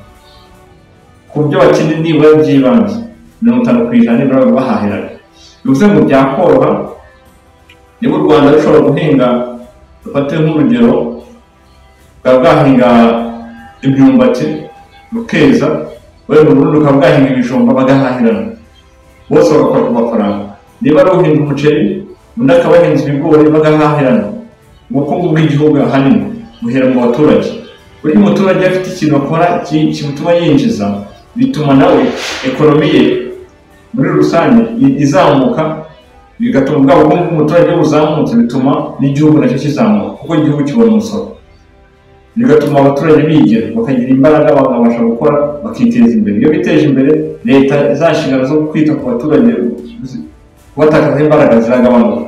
ku byo bakindi nibura by'ibanze 50% nibura bahahirana. Bivuze ngo byakoroha niba u Rwanda rushobora guhinga, dufate nk'urugero bwahinga imyumbati rukeza, we mu Burundi ukaba bwahinga ibijumba bagahahirana, bose bagakora ku mafaranga. Niba ari uhinga umuceri, undi akaba yahinze ibigori bagahahirana, ubukungu bw'igihugu ahanini buhera mu baturage. Buri muturage afite ikintu akora kimutuma yinjiza, bituma nawe ekonomi ye muri rusange izamuka, bigatuma ubwabo bw'umuntu umuturage buzamutse, bituma n'igihugu nacyo kizamuka kuko igihugu kibona umusoro, bigatuma abaturage bigira bakagira imbaraga bakabasha gukora bakiteza imbere. Iyo biteje imbere, leta izashingana zo kwita ku baturage kubatakaza imbaraga ziragabanuka,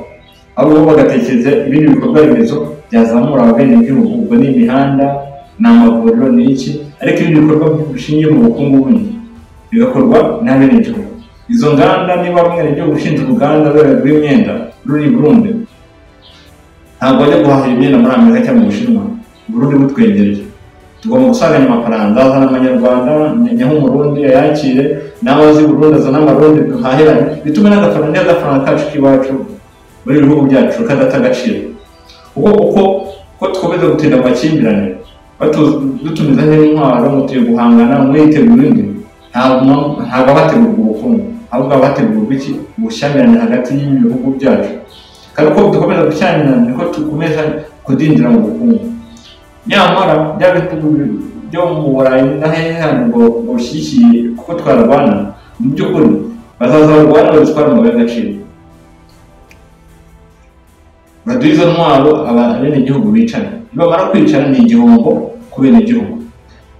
ahubwo bagatekereza ibindi bikorwa remezo byazamura abenegihugu. Ubwo ni imihanda, ni amavuriro, ni iki, ariko ibindi bikorwa bishingiye mu bukungu bundi bigakorwa n'abenegihugu. Izo nganda, niba umwenegihugu ushinzwe uruganda rw'imyenda ruri i Burundi, ntabwo bajya guhahira imyenda muri Amerika cyangwa mu Bushinwa, Burundi butwegereye. Tugomba gusanganya amafaranga, azana amanyarwanda, nyaho umurundi ayakire, nawe azi Burundi azana amarundi duhahirane, bitume n'agafaranga kacu k'iwacu muri ibihugu byacu kadata agaciro. Uko twkomeza gutinda mu makimbirane, dutumiza nk'intwaro mutuye guhangana mwitegura indi ntabwo bategurwa ubukungu ahubwo bategurwa iki ubushyamirane hagati y'ibihugu byacu kandi uko dukomeza gushyamirana niko dukomeza kudindira mu bukungu nyamara bya bihugu byo mu Burayi n'ahandi ngo bushyigikiye kuko twarwana mu by'ukuri bazaza barwana bazitwara mu gaciro baduha izo ntwaro abenegihugu bicara nibamara kwicara ni igihombo ku benegihugu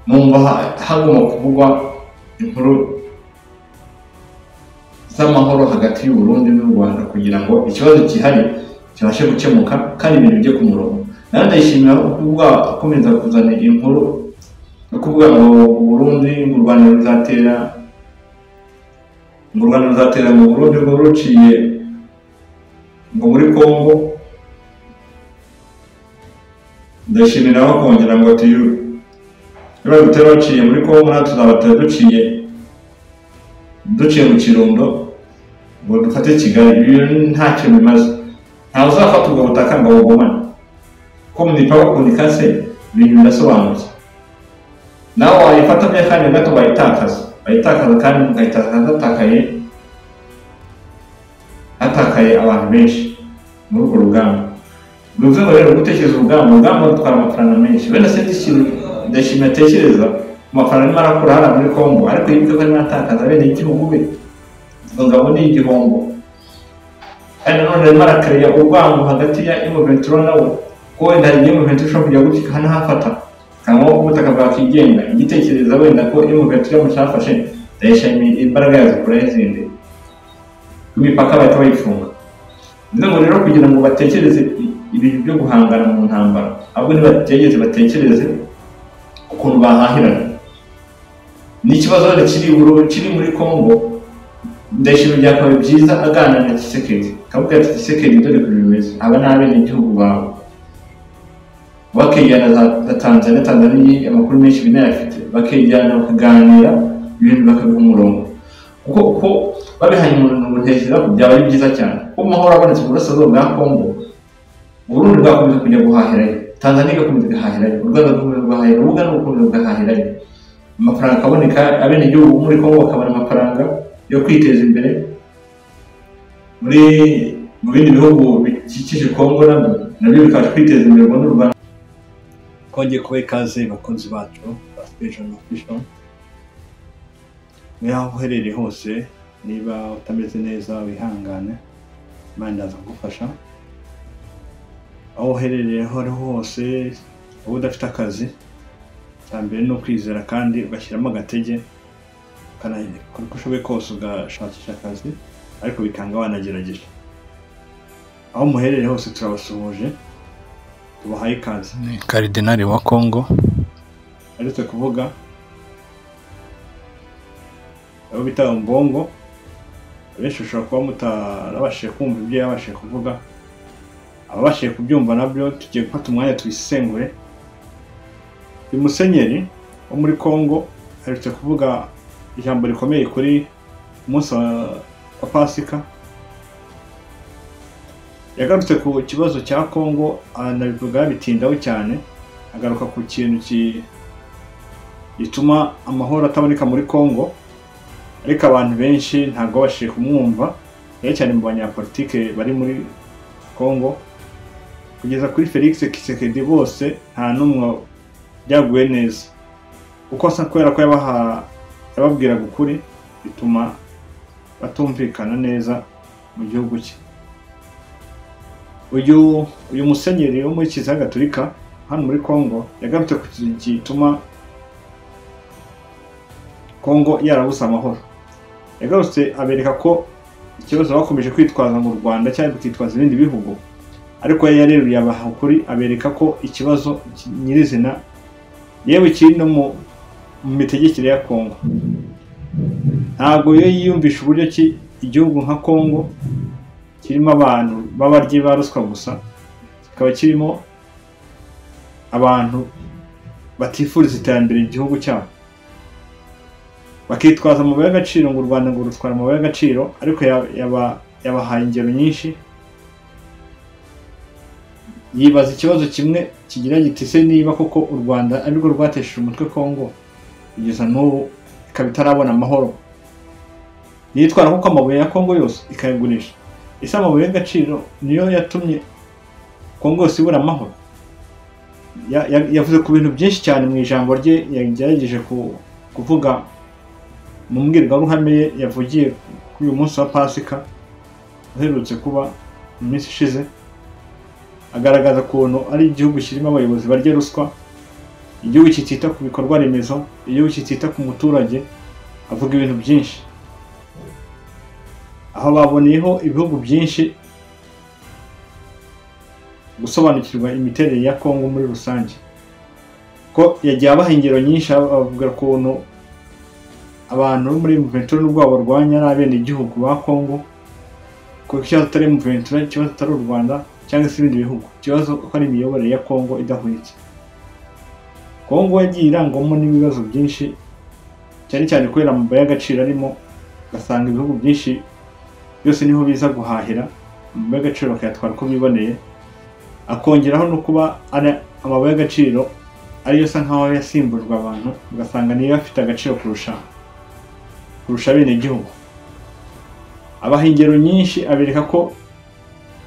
numva hagomba kuvugwa inkuru z'amahoro hagati y'u Burundi n'u Rwanda kugira ngo ikibazo gihari kibashe gukemuka kandi ibintu bijye ku murongo nayo ndayishimira kuvuga akomeza kuzana inkuru no kuvuga ngo u Burundi mu Rwanda ruzatera mu Burundi ngo ruciye ngo muri Kongo ndashimira aho kongera ngo tuyure niba dutera baciye muri Kongo natwe tuzabatera duciye mu Kirundo ngo dufate Kigali ibyo ntacyo bimaze ntawe uzafata ubwo butaka ngo bugumane ko mu mipaka kundikase ibintu birasobanutse nawe wayifata by'akanya gato bayitakaza kandi mugahitakaza hatakaye abantu benshi muri urwo rugamba bivuze ngo rero gutekereza urugamba rutwara amafaranga menshi wenda se ndashimira atekereza amafaranga arimo arakura hariya muri Kongo ariko yibuke ko arimo atakaza bene igihugu be ngo ngabo ni igihombo kandi nanone arimo arakarira urwango hagati ya M23 nawe ko wenda hari M23 ushobora kujya gucika hano hafata cyangwa ubutaka bwakigenga igitekereza wenda ko M23 mucyafashe ndayishimiye imbaraga yazo kuri izindi imipaka bahita bayifunga ngo rero kugira ngo batekereze ibintu byo guhangana mu ntambara ahubwo batekereze ukuntu bahahirana n'ikibazo kiri muri Kongo ndashimira byakabaye byiza aganira na Tshisekedi kavuga ati Tshisekedi dore ko bimeze aba n'abene igihugu bawe bakejyana za Tanzania amakuru menshi binayafite bakejyana bakaganira ibintu bakaguha umurongo kuko babihanye umuntu gutekereza ko byaba ari byiza cyane ko mahoro abonetse ku burasirazuba bwa Kongo Burundi bwakomeza kujya guhahirayo Tanzania igakomeza guhahirayo u Rwanda rukomeza guhahirayo Uganda rukomeza guhahirayo amafaranga akaboneka abenegihugu muri Kongo bakabona amafaranga yo kwiteza imbere mu bindi bihugu bikikije Kongo nabyo bikabasha kwiteza imbere ngo n'u Rwanda kongeye kuba ikaze bakunzi bacu Vision Official niba uherereye hose niba utameze neza wihangane Imana ndaza kugufasha aho uherereye hose wowe udafite akazi cyambere no kwizera kandi ugashyiramo agatege ukora uko ushoboye kose ugashakisha akazi ariko bikanga wanagerageje aho muherereye hose turabasuhuje tubahaye ikaze ni Karidinali wa Kongo aretse kuvuga abo bita Mbongo benshi ushobora kuba mutarabashije kumva ibyo yabashije kuvuga ababashije kubyumva nabyo tugiye gufata umwanya tubisengure uyu musenyeri wo muri Kongo aretse kuvuga ijambo rikomeye kuri umunsi wa Pasika yagarutse ku kibazo cya Kongo anabivuga bitindaho cyane agaruka ku kintu gituma amahoro ataboneka muri Kongo ariko abantu benshi ntabwo bashije kumwumva cyane mu banyapolitike bari muri Kongo kugeza kuri Felix Tshisekedi bose nta numwe byaguye neza uko asa kwera ko yababwiraga ukuri bituma batumvikana neza mu gihugu cye uyu musenyeri wo muri Kiliziya Gatolika hano muri Kongo yagarutse ku kintu gituma Kongo yarabuze amahoro yagarutse abereka ko ikibazo bakomeje kwitwaza mu Rwanda cyangwa kwitwaza ibindi bihugu ariko yareruye abaha ukuri abereka ko ikibazo nyirizina yewe kiri no mu mitegekere ya Kongo ntabwo yo yiyumvisha uburyo ki igihugu nka Kongo kirimo abantu babaryi baruswa gusa kikaba kirimo abantu batifuriza iterambere igihugu cyabo bakitwaza mu y'agaciro ngo u Rwanda ngo rutwara mu y'agaciro ariko yabahaye ingero nyinshi yibaza ikibazo kimwe kigira giti se niba koko u Rwanda ari rwo rwatesheje umutwe Kongo kugeza n'ubu ikaba itarabona amahoro, yitwara kuko amabuye ya Kongo yose ikayagurisha. Ese amabuye y'agaciro niyo yatumye Kongo yose ibura amahoro? Yavuze ku bintu byinshi cyane mu ijambo rye yagerageje kuvuga mu mbwirwaruhame ye yavugiye kuri uyu munsi wa Pasika uherutse kuba mu minsi ishize, agaragaza ukuntu ari igihugu kirimo abayobozi barya ruswa, igihugu kitita ku bikorwa remezo, igihugu kitita ku muturage. Avuga ibintu byinshi, aho baboneyeho ibihugu byinshi gusobanukirwa imiterere ya Kongo muri rusange, ko yagiye abaha ingero nyinshi. Avuga ukuntu abantu muri M23 n'ubwo barwanya n'abene igihugu ba Kongo, ko ikibazo atari M23, ikibazo atari u Rwanda cyangwa se ibindi bihugu, ikibazo ko ari imiyoborere ya Kongo idahwitse. Kongo yagiye irangwamo n'ibibazo byinshi, cyane cyane kubera amabuye y'agaciro arimo. Ugasanga ibihugu byinshi byose niho biza guhahira amabuye y'agaciro bakayatwara uko biboneye, akongeraho no kuba amabuye y'agaciro ariyo asa nkaho yasimbujwe abantu, ugasanga niyo afite agaciro kurusha bene igihugu. Abaha ingero nyinshi, abereka ko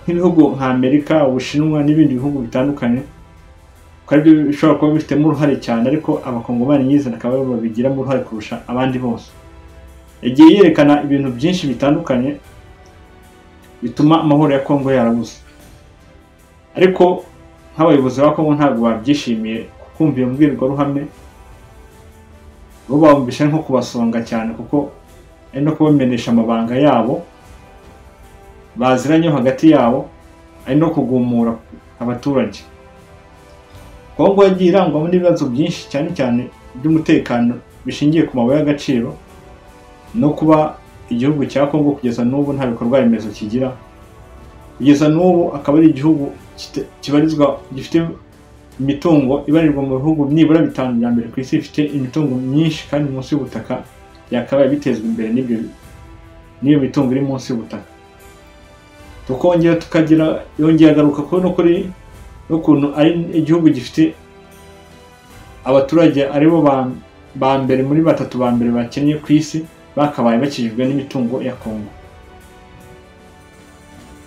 nk'ibihugu nka Amerika, Ubushinwa n'ibindi bihugu bitandukanye ko aribyo bishobora kuba bifitemo uruhare cyane, ariko abakongomani nyizina akaba aribo babigiramo uruhare kurusha abandi bose. Yagiye yerekana ibintu byinshi bitandukanye bituma amahoro ya Kongo yarabuze, ariko nk'abayobozi ba Kongo ntabwo babyishimiye kumva iyo mbwirwaruhame. Bo bumvisha nko kubasonga cyane, kuko ari no kubamenesha amabanga yabo baziranye hagati yabo, ari no kugumura abaturage. Kongo yagiye irangwamo n'ibibazo byinshi, cyane cyane by'umutekano bishingiye ku mabuye y'agaciro, no kuba igihugu cya Kongo kugeza n'ubu nta bikorwa remezo kigira. Kugeza n'ubu akaba ari igihugu kibarizwa gifite imitungo ibarirwa mu bihugu nibura 5 bya mbere ku isi, ifite imitungo myinshi kandi munsi y'ubutaka, yakabaye bitezwa imbere n'iyo mitungo iri munsi y'ubutaka. Tukongera tukagira yongeye agaruka kuri n'ukuntu ari igihugu gifite abaturage aribo ba mbere muri 3 ba mbere bakennye ku isi, bakabaye bakijijwe n'imitungo ya Kongo.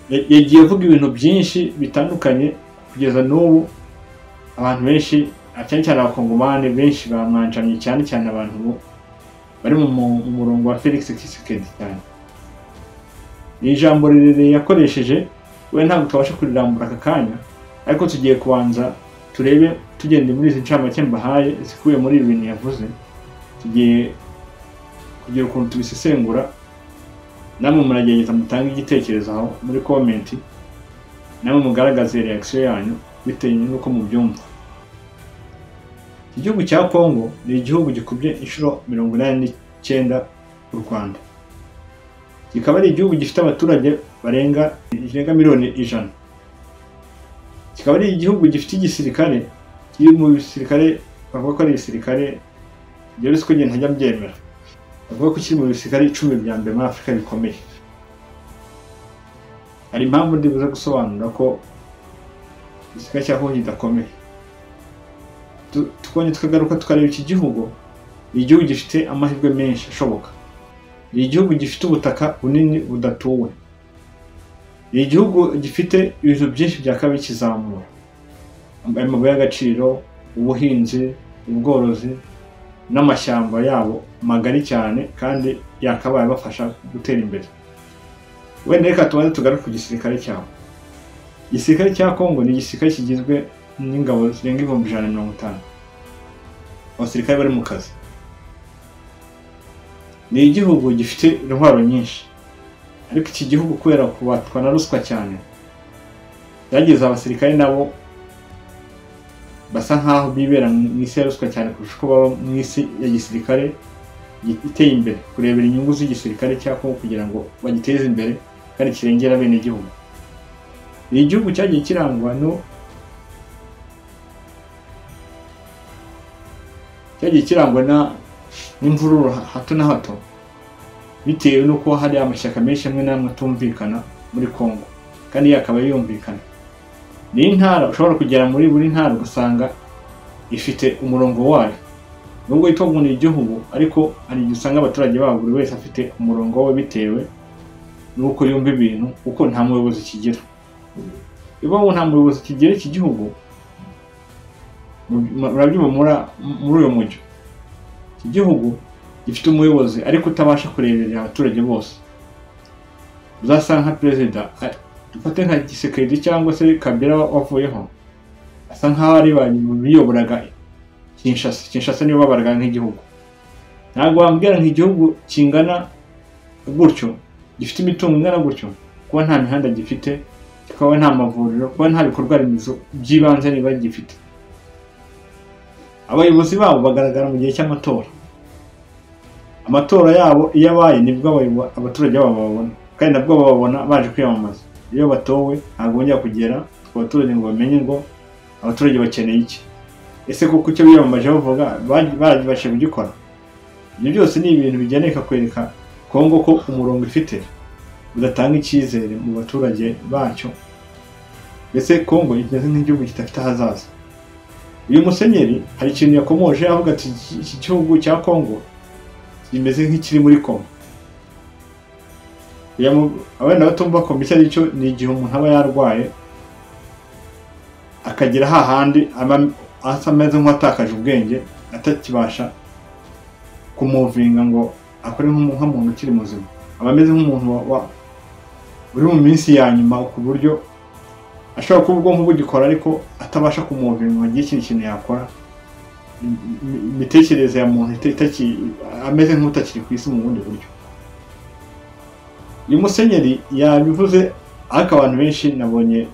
Yagiye avuga ibintu byinshi bitandukanye, kugeza n'ubu abantu benshi, cyane cyane abakongomani benshi bamwanjanye, cyane cyane abantu bari mu murongo wa Felix Tshisekedi cyane. Ni ijambo rirerire yakoresheje, we ntabwo twabasha kurirambura aka kanya, ariko tugiye kubanza turebe tugende muri izi ncamake mbahaye zikubiye muri ibi bintu yavuze. Tugiye kugira ukuntu tubisesengura, namwe muragerageza mutange igitekerezo aho muri comment, namwe mugaragaze reaction yanyu bitewe n'uko mubyumva. Igihugu cya Kongo ni igihugu gikubye inshuro 89 u Rwanda, kikaba ari igihugu gifite abaturage barenga miliyoni 100. Kikaba ari igihugu gifite igisirikare kiri mu bisirikare, bavuga ko ari igisirikare byose ko ngenda njya byemera, bavuga ko kiri mu bisirikare 10 bya mbere muri Afurika bikomeye. Hari impamvu ndibuze gusobanura ko igisirikare cya Kongo kidakomeye. Tukongera tukagaruka tukareba iki gihugu, ni igihugu gifite amahirwe menshi ashoboka, ni igihugu gifite ubutaka bunini budatuwe, ni igihugu gifite ibintu byinshi byakabaye kizamura, amabuye y'agaciro, ubuhinzi, ubworozi n'amashyamba yabo magari cyane, kandi yakabaye bafasha gutera imbere. Wenda reka tubanze tugaruke ku gisirikare cyabo. Igisirikare cya Kongo ni igisirikare kigizwe n'ingabo zirenga 150,000 abasirikare bari mu kazi. Ni igihugu gifite intwaro nyinshi, ariko iki gihugu kubera kubatwa na ruswa cyane, yageze abasirikare nabo basa nkaho bibera mu isi ya ruswa cyane kurusha uko baba mu isi ya gisirikare iteye imbere, kurebera inyungu z'igisirikare cya Kongo kugira ngo bagiteze imbere kandi kirengera bene igihugu. Ni igihugu cyagiye kirangwa n'imvururu hato na hato, bitewe n'uko hari amashyaka menshi amwe n'amwe atumvikana muri Kongo, kandi yakaba yumvikana. ni intara ushobora kugera muri buri ntara ugasanga ifite umurongo wayo, nubwo yitwa ngo ni igihugu ariko hari igihe usanga abaturage babo buri wese afite umurongo we bitewe nuko yumva ibintu, kuko nta muyobozi kigira. Iyo nta muyobozi kigira iki gihugu, murabyumva muri uyo mujyo, iki gihugu gifite umuyobozi ariko utabasha kureberera abaturage bose. Uzasanga nka perezida, dufate nka Tshisekedi cyangwa se Kabila wavuyeho, asa nkaho ari biyoboraga Kinshasa niyo babaraga nk'igihugu. Ntabwo wambwira nk'igihugu kingana gutyo, gifite imitungo ingana gutyo, kuba nta mihanda gifite, kikaba nta mavuriro, kuba nta bikorwa remezo by'ibanze niba gifite. Abayobozi babo bagaragara mu gihe cy'amatora. Amatora yabo iyo abaye nibwo abaturage babo babona, kandi nabwo babona baje kwiyamamaza. Iyo batowe ntabwo bongera kugera ku baturage ngo bamenye ngo abaturage bakeneye iki. Ese kuko icyo biyamamaje bavuga baragibashe kugikora. Ibyo byose ni ibintu bigeneka kwereka Kongo ko umurongo ifite udatanga icyizere mu baturage bacyo. Mbese Kongo imeze nk'igihugu kitafite ahazaza. Uyu musenyeri hari ikintu yakomoje avuga ati iki gihugu cya Kongo kimeze nk'ikiri muri Kongo. Abana batumva ko mbese aricyo ni igihe umuntu aba yarwaye akagira hahandi asa ameze nk'uwatakaje ubwenge, atakibasha kumuvinga ngo akore nk'umuntu ukiri muzima. Aba ameze nk'umuntu uri mu minsi ya nyuma, ku buryo ashobora kuba ubwonko bugikora ariko atabasha kumuvinga ngo agire ikindi kintu yakora. Imitekerereze ya muntu ameze nk'utakiri ku isi mu bundi buryo. Uyu musenyeri yabivuze, ariko abantu benshi nabonye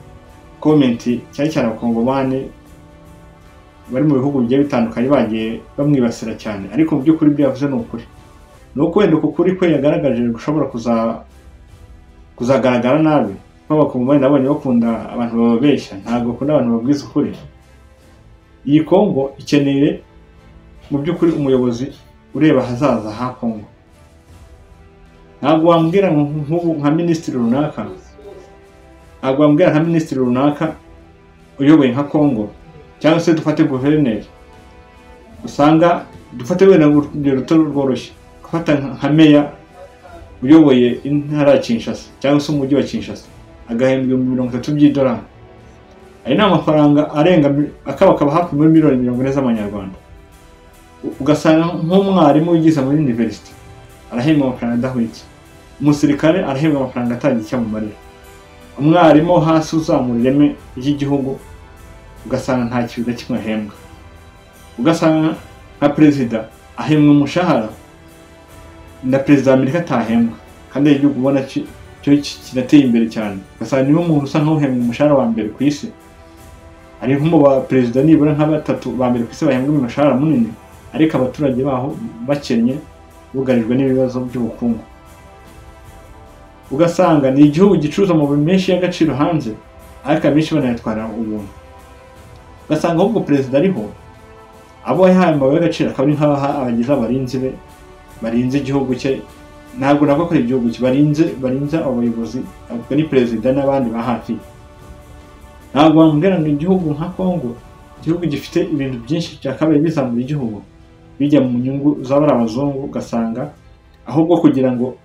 komenti cyane cyane abakongomani bari mu bihugu bigiye bitandukanye bagiye bamwibasira cyane, ariko mu by'ukuri ibyo yavuze ni ukuri. Ni uko wenda ukuri kwe yagaragaje gushobora kuzagaragara nabi, kuko abakongomani nabonye bakunda abantu bababeshya, ntabwo bakunda abantu babwiza ukuri. Iyi Kongo ikeneye mu by'ukuri umuyobozi ureba ahazaza ha Kongo. Ntabwo wambwira nka minisitiri runaka, uyoboye nka Kongo, cyangwa se dufate guverineri, usanga dufate wenda urugero rworoshye, gufata nka meya uyoboye intara ya Kinshasa cyangwa se umujyi wa Kinshasa, agahembwa $30 by'idolari. Ari n'amafaranga arenga akaba hafi muri miliyoni 40 z'amanyarwanda. Ugasanga nk'umwarimu wigize muri university arahembwa amafaranga adahwitse, umusirikare arahembwa amafaranga atagiye mu marira, umwarimu hasi uzamura ireme ry'igihugu ugasanga nta kintu na kimwe ahembwa. Ugasanga nka perezida ahembwa umushahara na perezida wa Amerika atahembwa, kandi igihugu ubona cyo kinateye imbere cyane. Ugasanga niwe muntu usa nk'uhembwa umushahara wa mbere ku isi. Ari nk'umu ba perezida nibura nka batatu ba mbere ku isi bahembwa umushahara munini, ariko abaturage baho bakennye, bugarijwe n'ibibazo by'ubukungu. Ugasanga ni igihugu gicuruza mu bintu menshi y'agaciro hanze, ariko abenshi banayatwara ubuntu. Ugasanga ahubwo perezida ariho, abo yahaye amabuye y'agaciro akaba ari nk'aho abagize abarinzi be barinze igihugu cye. Ntabwo nako kuri igihugu cye barinze abayobozi, ubwo ni perezida n'abandi ba hafi. Ntabwo wambwira ngo igihugu nka Kongo, igihugu gifite ibintu byinshi cyakabaye bizamura igihugu bijya mu nyungu z'abari abazungu, ugasanga ahubwo kugira ngo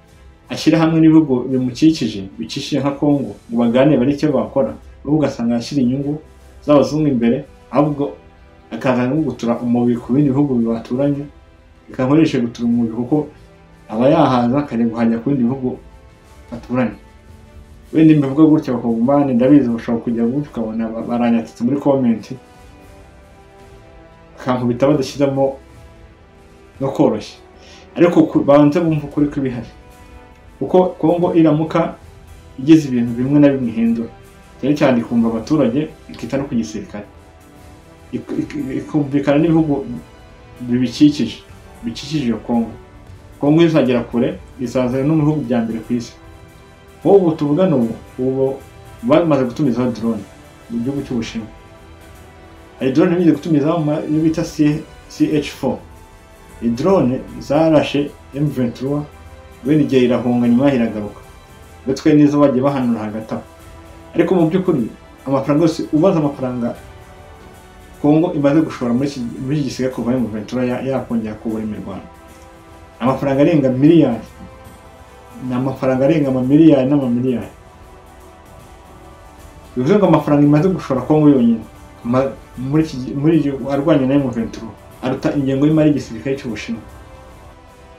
ashyire hamwe n'ibihugu bimukikije bikishije nka Kongo ngo bagane bari icyo bakora, ugasanga ashyira inyungu z'abazungu imbere, ahubwo akazana no gutura umubiri ku bindi bihugu bibaturanye, bikakoresha gutura umubiri kuko aba yahaza akareba guhajya ku bindi bihugu baturanye. Wenda imbivuga gutya bakongomani ndabizi bashobora kujya gutya ukabona baranyatse muri komenti akankubita badashyiramo no koroshya, ariko banze bumva ukuri kw'ibihari, kuko Kongo iramuka igeze ibintu bimwe na bimwe ihindura, cyane cyane ikumva abaturage, ikita no ku gisirikare, ikumvikana n'ibihugu bikikije iyo Kongo. Kongo izagera kure, izazana no mu bihugu bya mbere ku isi. Ubu tuvugana ubu bamaze gutumizaho drone mu gihugu cy'Ubushinwa. Hari drone bize gutumizaho iyo bita CH4. Drone zarashe M23 bene igihe irahunga nyuma iragaruka. Betwe nizo bagiye bahanura hagati aho. Ariko mu by'ukuri amafaranga yose ubaza amafaranga Kongo imaze gushora muri gisiga kuva mu Ventura yakongera kubura imirwano amafaranga arenga miliyari n'amafaranga arenga amamiliyari n'amamiliyari bivuze ngo amafaranga imaze gushora Kongo yonyine muri arwanya na mu Ventura aruta ingengo y'imari y'igisirikare cy'Ubushinwa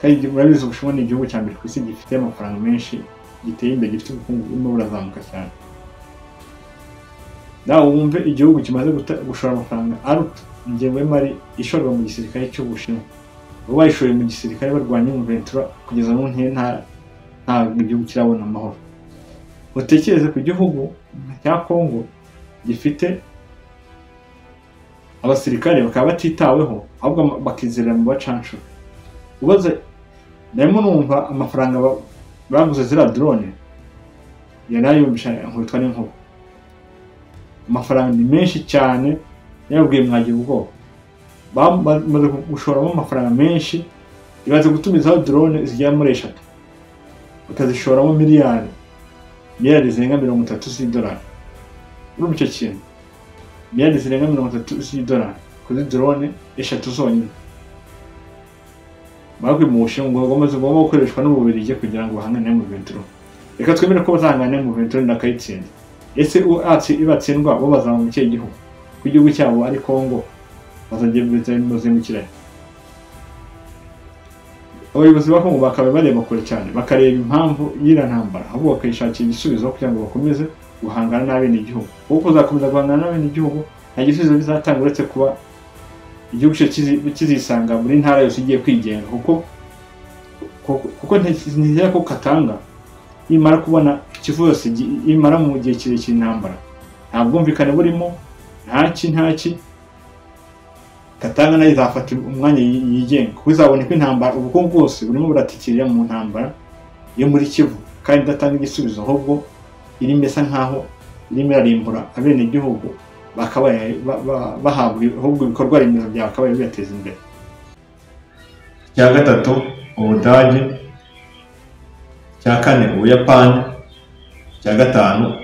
kandi murabizi Ubushinwa ni igihugu cya mbere ku isi gifite amafaranga menshi giteye imbere gifite ubukungu burimo burazamuka cyane nawe wumve igihugu kimaze gushora amafaranga aruta ingengo y'imari ishorwa mu gisirikare cy'Ubushinwa bayishoye mu gisirikare barwanya mu Ventura kugeza mu nta igihugu kirabona amahoro utekereze ku gihugu cya Kongo gifite abasirikare bakaba batitaweho ahubwo bakizerera mu bacancu ubaze ndimo numva amafaranga baguze zira drone yanayumvisha nkutwa n'inkuba amafaranga ni menshi cyane yabwiye mwagiye ubwo bamaze gushoramo amafaranga menshi ibaze gutumizaho drone zijya muri 3 bakazishoramo miliyari zirenga 30 z'idolari urumva icyo kintu miliyari zirenga 30 z'idolari kuri drone 3 zonyine bagwe mu Bushinwa ngo bamaze gukoreshwa n'Ububiligi kugira ngo bahangane mu Ventura reka twemere ko bazangane mu Ventura ndakayitsinda ese ibatsindwa bo bazaba mu cye gihugu ku gihugu cyabo ari Kongo bazagiye muzimukira abayobozi ba Kongo bakaba bareba kure cyane bakareba impamvu y'ira ntambara ahubwo bakayishakira igisubizo kugira ngo bakomeze guhangana n'abene igihugu kuko uzakomeza guhangana n'abene igihugu nta gisubizo bizatanga uretse kuba igihugu kizisanga muri ntara yose igiye kwigenga kuko ntizera ko Katanga imara kubona ikivuzo imara mu gihe kirekire intambara nta bwumvikane burimo ntaki Katanga nayo izafata umwanya yigenga kuko izabona ko intambara ubukungu bwose burimo buratikirira mu ntambara yo muri Kivu kandi idatanga igisubizo ahubwo iri mesa nkaho irimo irarimbura abene igihugu bakabaye bahabwa ahubwo ibikorwa remezo byakabaye bibateza imbere cya gatatu Ubudage cya kane Ubuyapani cya gatanu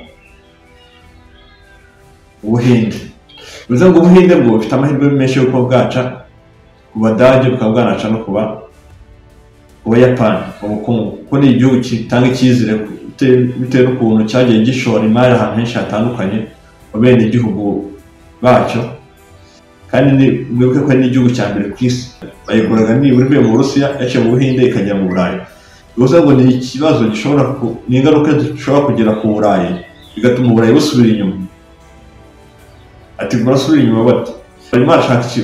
Ubuhinde bivuze ngo Ubuhinde bwo bufite amahirwe menshi yo kuba bwaca ku Badage bukaba bwanaca no kuba Ubuyapani ubukungu kuko ni igihugu kitanga icyizere bitewe n'ukuntu cyagiye gishora imari ahantu henshi hatandukanye bene igihugu bacyo kandi mwibuke ko ni igihugu cya mbere ku isi bayiguraga nibura mu Burusiya yaciye mu Buhinde ikajya mu Burayi bivuze ngo ni ikibazo gishobora ni ingaruka zishobora kugera ku Burayi bigatuma Uburayi busubira inyuma ati burasubira inyuma bati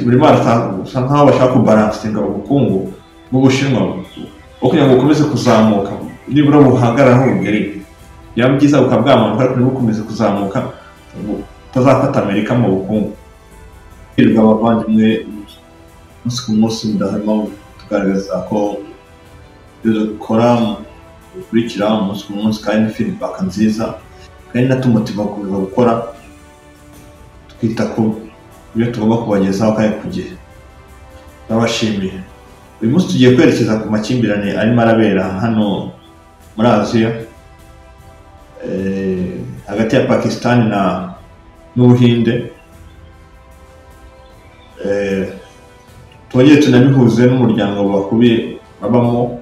barimo barashaka nkaho bashaka kubalansinga ubukungu bw'Ubushinwa kugira ngo bukomeze kuzamuka nibura buhagarara ubugere yaba byiza bukabwamanuka ariko bukomeze kuzamuka tazafata Amerika mu bukungu irwa abavandimwe umunsi ku munsi ndahema tugaragaza ko dukora gukurikira umunsi ku munsi kandi feedback nziza kandi natumutiva gukora twita ko ibyo tugomba kubagezaho kandi ku gihe ndabashimiye uyu munsi tugiye kwerekeza ku makimbirane arimo arabera hano muri Aziya hagati ya Pakistan n'Ubuhinde twongeye tunabihuze n'umuryango bakubiye babamo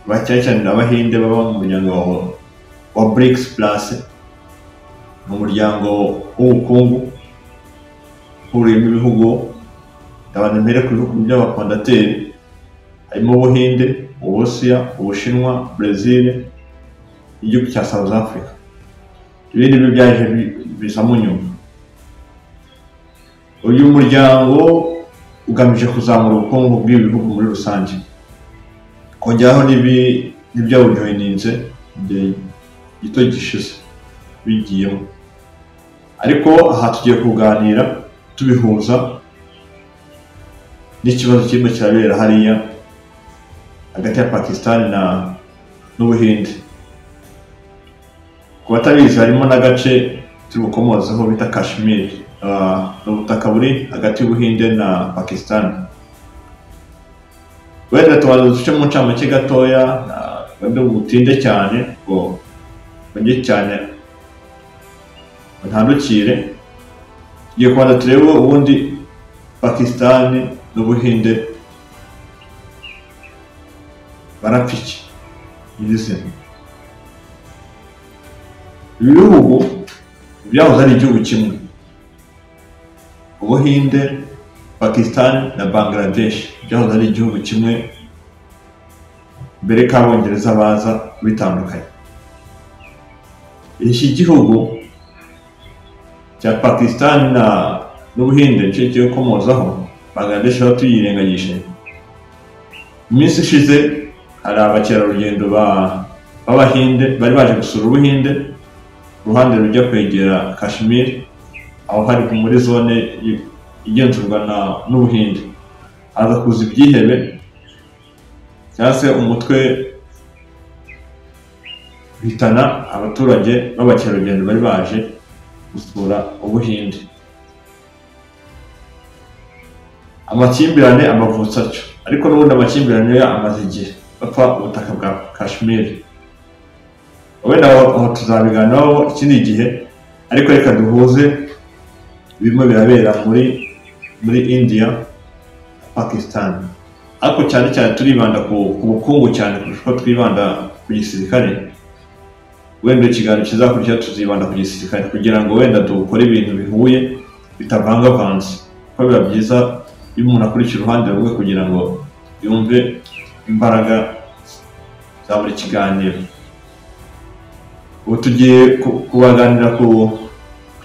bacyane Abahinde baba mu muryango wa BRICS Plus mu muryango w'ubukungu urimo ibihugu abantu mbere ku bihugu by'abafondateri harimo Ubuhinde Uburusiya Ubushinwa Brazil igihugu cya South Africa ibindi byo byaje biza mu nyuma uyu muryango ugamije kuzamura ubukungu bw'ibihugu muri rusange kongeraho n'ibyawujoyininze igihe gito gishize bigiyemo ariko aha tugiye kuganira tubihuza n'ikibazo kirimo kirabera hariya hagati ya Pakistan n'Ubuhinde ku batabizi harimo n'agace tubukomozaho bita Kashmir n'ubutaka buri hagati y'Ubuhinde na Pakistan wenda tubaza duce mu ncamake gatoya wenda butinde cyane ngo bajye cyane ntandukire. Tugiye kubanza turebe ubundi Pakistan n'Ubuhinde barapfa iki nyirizina. Ibi bihugu byahoze ari igihugu kimwe, Ubuhinde, Pakistan na Bangladesh byahoze ari igihugu kimwe mbere k'Abongereza baza bitandukanye. Iki gihugu cya Pakistan n'Ubuhinde nicyo kigiye gukomozaho, Bangladesh aho tuyirengagije. Mu minsi ishize hari abakerarugendo b'Abahinde bari baje gusura Ubuhinde, uruhande rujya kwegera Kashmir, aho hari muri zone igenzurwa n'Ubuhinde. Haza kuza ibyihebe cyangwa se umutwe bitana abaturage b'abakerarugendo bari baje gusura Ubuhinde. Amakimbirane amavutsa atyo, ariko n'ubundi amakimbirane yo amaze igihe bapfa ubutaka bwa Kashmir. Wenda aho tuzabiganiraho ikindi gihe, ariko reka duhuze bimwe birabera muri India, Pakistan. Ariko cyane cyane turibanda ku bukungu cyane kurusha uko twibanda ku gisirikare. Wenda ikiganiro kizakurikira tuzibanda ku gisirikare kugira ngo wenda dukore ibintu bihuye bitavangavanze, kuko biba byiza iyo umuntu akurikira uruhande rumwe kugira ngo yumve imbaraga za buri kiganiro. Ubu tugiye kubaganira ku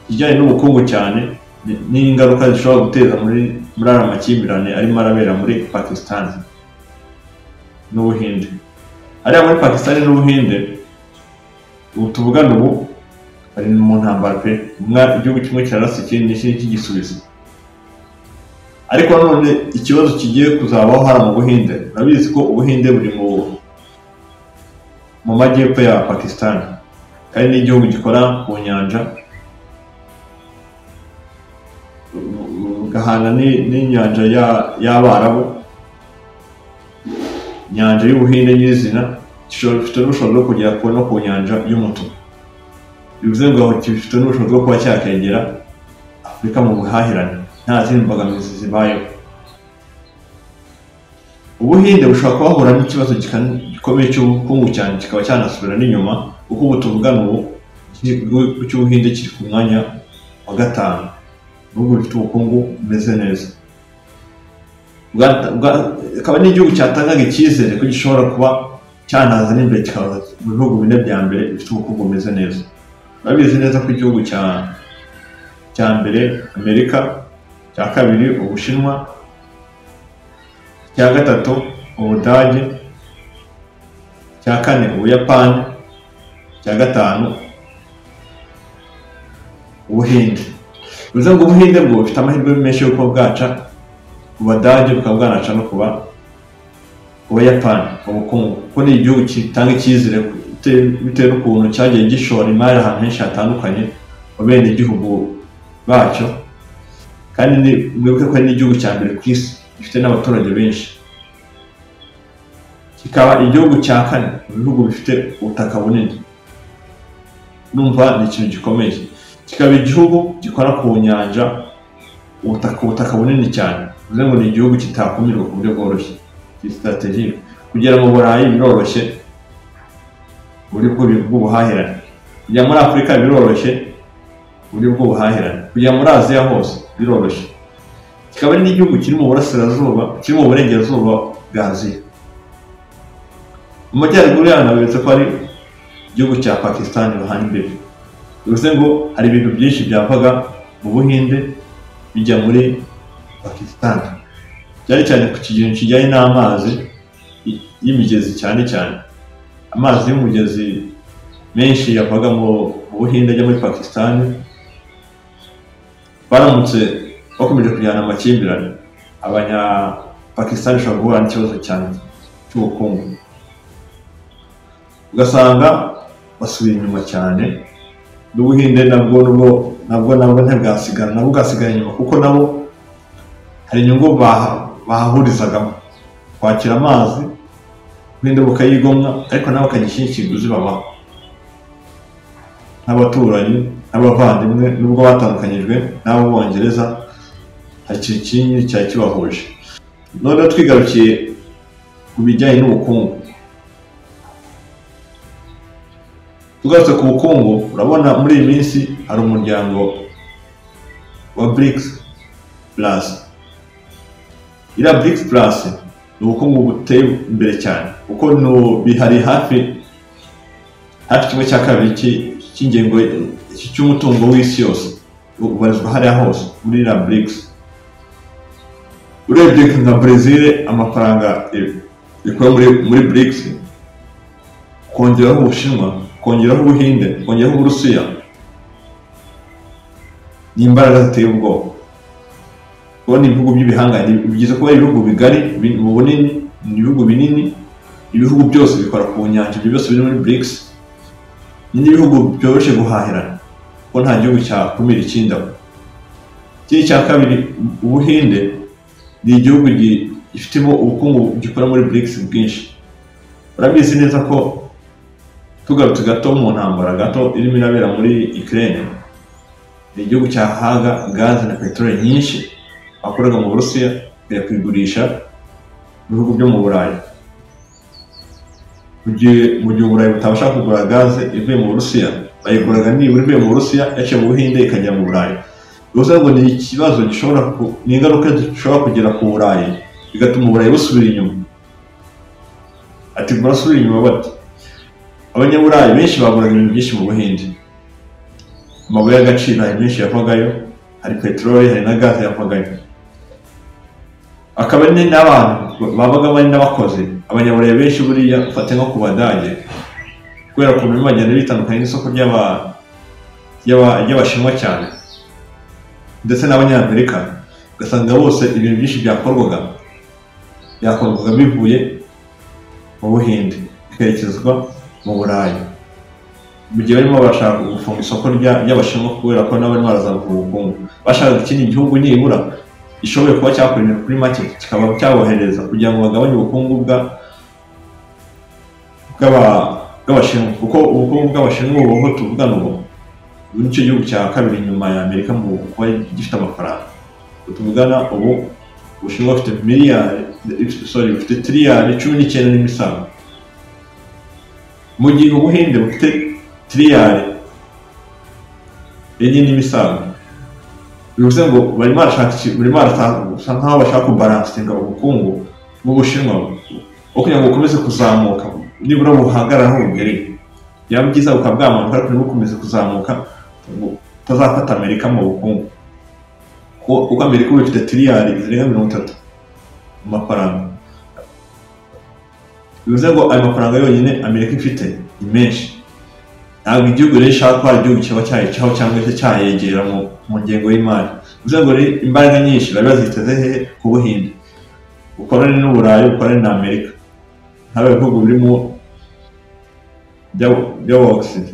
kijyanye n'ubukungu cyane n'ingaruka zishobora guteza muri aya makimbirane arimo arabera muri Pakistan n'Ubuhinde. Ariya muri Pakistan n'Ubuhinde ubu tuvugana ubu bari mu ntambara pe, igihugu kimwe kirarasa ikindi cy'igisubizo. Ariko none ikibazo kigiye kuzabaho hano mu Buhinde, urabizi ko Ubuhinde buri mu majyepfo ya Pakistan, kandi n'igihugu gikora ku nyanja, gahana n'inyanja y'Abarabu, inyanja y'Ubuhinde nyirizina, gifite n'ubushobozi bwo kugera no ku nyanja y'Umutuku. Bivuze ngo gifite n'ubushobozi bwo kuba cyakegera Afurika mu buhahirane nta zindi mbogamizi zibayeho. Ubuhinde bushobora kubahura n'ikibazo gikomeye cy'ubukungu cyane, kikaba cyanasubira n'inyuma, kuko ubu tuvugana ubu igihugu cy'Ubuhinde kiri ku mwanya wa 5 nubwo bifite ubukungu bumeze neza. Akaba n'igihugu cyatangaga icyizere ko gishobora kuba cyanaza n'imbere kikaza mu bihugu 4 bya mbere bifite ubukungu bumeze neza. Urabizi neza ko igihugu cya mbere Amerika, cya kabiri Ubushinwa, cya gatatu Ubudage, cya kane Ubuyapani, cya gatanu Ubuhinde. Bivuze ngo Ubuhinde bwo bufite amahirwe menshi yo kuba bwaca ku Badage, bukaba bwanaca no kuba Ubuyapani ubukungu, kuko ni igihugu kitanga icyizere bitewe n'ukuntu cyagiye gishora imari ahantu henshi hatandukanye mu bene igihugu bacyo, kandi mwibuke ko ari n'igihugu cya mbere ku isi gifite n'abaturage benshi. Kikaba igihugu cya kane mu bihugu bifite ubutaka bunini. Numva ni ikintu gikomeye. Kikaba igihugu gikora ku nyanja, ubutaka bunini cyane. Bivuze ngo ni igihugu kitakumirwa ku buryo bworoshye, strategique. Kugera mu Burayi biroroshye buryo bw'ubuhahirane, kujya muri Afurika biroroshye buryo bw'ubuhahirane, kujya muri Aziya hose biroroshye. Kikaba ari n'igihugu kiri mu burasirazuba, kiri mu burengerazuba bwa Aziya. Mu majyaruguru yanabetse ko ari igihugu cya Pakistan bahana imbere. Bivuze ngo hari ibintu byinshi byavaga mu Buhinde bijya muri Pakistan, cyane cyane ku kintu kijyanye n'amazi y'imigezi. Cyane amazi y'umugezi menshi yavaga mu Buhinde ajya muri Pakistan. Baramutse bakomeje kujyana amakimbirane, Abanya-Pakistan bashobora guhura n'ikibazo cyane cy'ubukungu, ugasanga basubiye inyuma cyane. N'Ubuhinde nabwo ntibwasigara, nabwo bwasigara inyuma, kuko nabo hari inyungu bahahurizagamo kwakira amazi. Ubuhinde bukayigomwa, ariko nabo bakagishyira ikiguzi babaho n'abaturanyi n'abavandimwe nubwo batandukanyijwe n'abo Bongereza hakiri kinini cyari kibahuje. None twigarukiye ku bijyanye n'ubukungu. Tugarutse ku bukungu, urabona muri iyi minsi hari umuryango wa BRICS Plus. Iriya BRICS Plus ni ubukungu buteye imbere cyane kuko bihari hafi kimwe cya kabiri cy'ingengo cy'umutungo w'isi yose ubarizwa hariya hose muri iriya BRICS. Urebye nka Brazil amafaranga ikora muri BRICS, kongeraho Ubushinwa, kongeraho Ubuhinde, kongeraho Uburusiya, ni imbaraga ziteye ubwoba. Kubona ibihugu by'ibihangane bigize kuba ibihugu bigari mu bunini, ibihugu binini, ibihugu byose bikora ku nyanja, ibyo byose biri muri BRICS. Ni ibihugu byoroshye guhahirana kuko nta gihugu cyakumira ikindi aho. Ikindi cya kabiri, Ubuhinde ni igihugu gifitemo ubukungu gikora muri BRICS bwinshi. Urabizi neza ko tugarutse gato mu ntambara gato irimo irabera muri Ukraine, ni igihugu cyahaga gaze na peteroli nyinshi bakoraga mu Burusiya kujya kwigurisha mu bihugu byo mu Burayi. Mu gihe Uburayi butabasha kugura gaze ivuye mu Burusiya, bayiguraga nibura ivuye mu Burusiya yaciye mu Buhinde ikajya mu Burayi. Bivuze ngo ni ikibazo ni ingaruka zishobora kugera ku Burayi bigatuma Uburayi busubira inyuma. Ati burasubira inyuma bati? Abanyaburayi benshi baguraga ibintu byinshi mu Buhinde. Amabuye y'agaciro hari menshi yavagayo, hari peteroli, hari na gaze yavagayo. Akaba ni n'abantu babaga bari n'abakozi. Abanyaburayi benshi buriya ufate nko ku Badage, kubera ukuntu bagenda bitandukanye n'isoko ry'Abashinwa cyane ndetse n'Abanyamerika, ugasanga bose ibintu byinshi byakorwaga bivuye mu Buhinde bikerekezwa mu Burayi. Mu gihe barimo barashaka gufunga isoko ry'Abashinwa kubera ko nabo barimo barazamuka ubukungu, bashaka ikindi gihugu nibura gishobora kuba cyakora ibintu kuri make kikaba cyabohereza kugira ngo bagabanye ubukungu bw'Abashinwa, kuko ubukungu bw'Abashinwa ubu tuvugana ubu nicyo gihugu cya kabiri nyuma ya Amerika mu kuba gifite amafaranga. Tuvugana ubu Ubushinwa bufite bufite tiriyari 19 n'imisago, mu gihe Ubuhinde bufite tiriyari 4 n'imisago. Bivuze ngo barimo barasa nkaho bashaka kubalansinga ubukungu bw'Ubushinwa kugira ngo bukomeze kuzamuka, nibura buhagarara aho bugere. Byaba byiza bukaba bwamanuka ariko ntibukomeze kuzamuka utazafata Amerika mu bukungu, kuko Amerika ubu ifite tiriyari zirenga 30 mu mafaranga. Bivuze ngo ayo mafaranga yonyine Amerika ifite ni menshi. Ntabwo igihugu rero ishaka ko hari igihugu kiba cyayicaho cyangwa se cyayegera mu ngengo y'imari. Bivuze ngo imbaraga nyinshi bari baziteze hehe? Ku Buhinde, bukorane n'Uburayi, bukorane na Amerika, ntabe ibihugu birimo by'Oxide.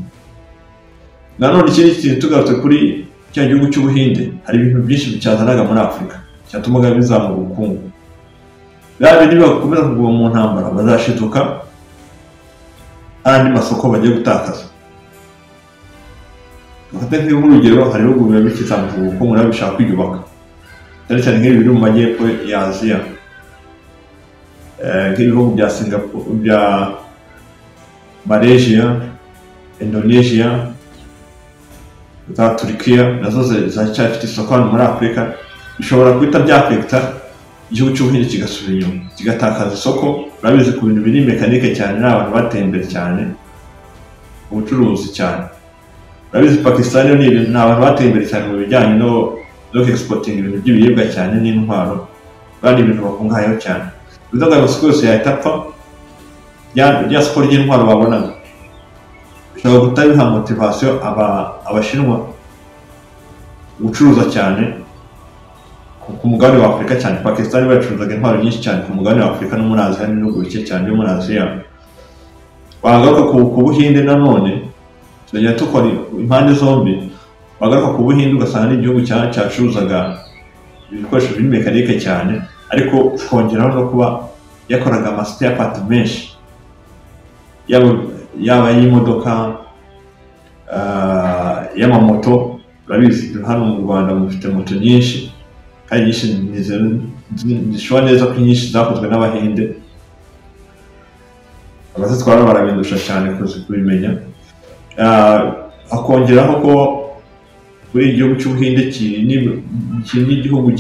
Nanone ikindi kintu tugarutse kuri cya gihugu cy'Ubuhinde, hari ibintu byinshi cyazanaga muri Afurika cyatumaga bizamura ubukungu. Baba niba bakomeza kuguma mu ntambara bazashiduka, andi masoko bagiye gutakaza. Dufate nk'urugero, hari ibihugu biba bikizamuka ubukungu nabo bishaka kwiyubaka, cyane cyane nk'ibi biri mu majyepfo ya Aziya, nk'ibihugu bya Singapore, bya Malaysia, Indonesia, za Turkiya, nazo zacyafite isoko hano muri Afurika. Bishobora guhita byafekta igihugu cy'Ubuhinde kigasubira inyuma, kigatakaza isoko. Urabizi ku bintu biri mekanike cyane, n'abantu bateye imbere cyane ubucuruzi cyane. Urabizi Pakistan ni abantu bateye imbere cyane mu bijyanye no exporting ibintu by'ibiribwa cyane n'intwaro, kandi ibintu bakungahayeho cyane. Bivuze ngo amasoko yose yahita apfa, rya soko ry'intwaro babonaga bishobora gutanga biha motivasiyo Abashinwa gucuruza cyane ku mugabane wa Afurika cyane. Pakistan bacuruzaga intwaro nyinshi cyane ku mugabane wa Afurika no muri Aziya n'ibihugu bike cyane byo muri Aziya. Wagaruka ku Buhinde nanone, tujya tukora impande zombi. Wagaruka ku Buhinde ugasanga n'igihugu cyacuruzaga ibikoresho biri mekanike cyane, ariko kongeraho no kuba yakoraga spare part menshi, yaba y'imodoka, y'amamoto. Urabizi hano mu Rwanda mufite moto nyinshi kandi nyinshi zishobora neza ko nyinshi zakozwe n'Abahinde. Abazitwara barabindusha cyane kubimenya. Akongeraho ko kuri igihugu cy'Ubuhinde kiri n'igihugu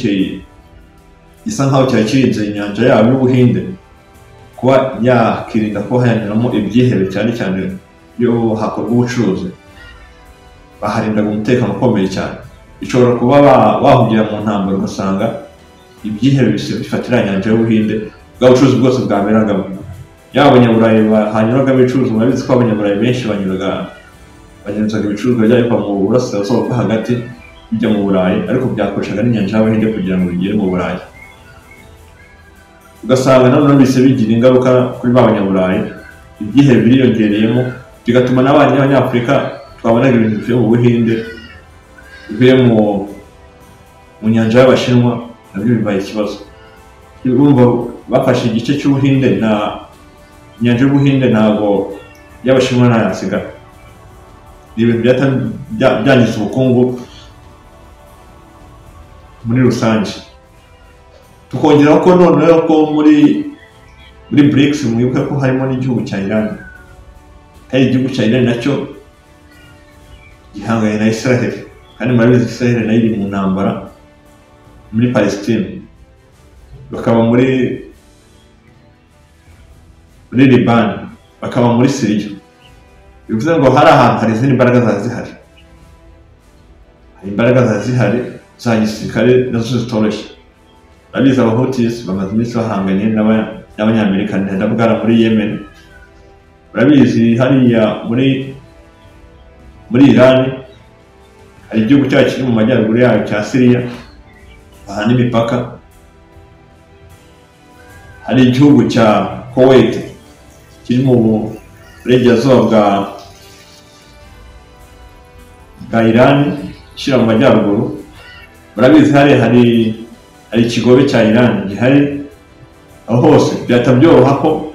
gisa nkaho cyari kirinze inyanja yabo y'Ubuhinde, kuba yakirinda ko hanyuramo ibyihebe cyane cyane iyo hakorwa ubucuruzi, baharindaga umutekano ukomeye cyane. Bishobora kuba wahugira mu ntambara ugasanga ibyihebe bifatira inyanja y'Ubuhinde, bwa bucuruzi bwose bwaberagamo. Yaba Abanyaburayi hanyuragamo ibicuruzwa. Murabizi ko Abanyaburayi benshi banyuzaga ibicuruzwa byabo biva mu burasirazuba bwo hagati bijya mu Burayi, ariko byakoreshaga n'inyanja y'Ubuhinde kugira ngo bigere mu Burayi. Ugasanga nanone bise bigira ingaruka kuri ba Banyaburayi, ibyihebe biriyongereyemo, bigatuma n'Abanyafurika twabonaga ibintu bivuye mu Buhinde bivuye mu nyanja y'Abashinwa nabyo bibaye ikibazo. Urumva bafashe igice cy'Ubuhinde, na inyanja y'Ubuhinde ntabwo y'Abashinwa ntayasigara. Ni ibintu byangiza ubukungu muri rusange. Tukongeraho ko noneho ko muri BRICS mwibuke ko harimo n'igihugu cya Iran, kandi igihugu cya Iran nacyo gihanganye na Israel, kandi murabizi Israel nayo iri mu ntambara muri Palestine, bakaba muri Liban, bakaba muri Syria. Bivuze ngo hari ahantu hari izindi mbaraga zihari, hari imbaraga zihari za gisirikare nazo zitoroshye. Abiza Abahutis bamaze iminsi bahanganye n'Abanyamerika, ndavuga muri Yemen. Urabizi hariya muri Iran hari igihugu cyacu kiri mu majyaruguru yayo cya Syria, bahana imipaka. Hari igihugu cya Kuwait kiri mu burengerazuba bwa Iran ishyira mu majyaruguru. Murabizi hari ikigobe cya Iran gihari. Aho hose byatabyoroha ko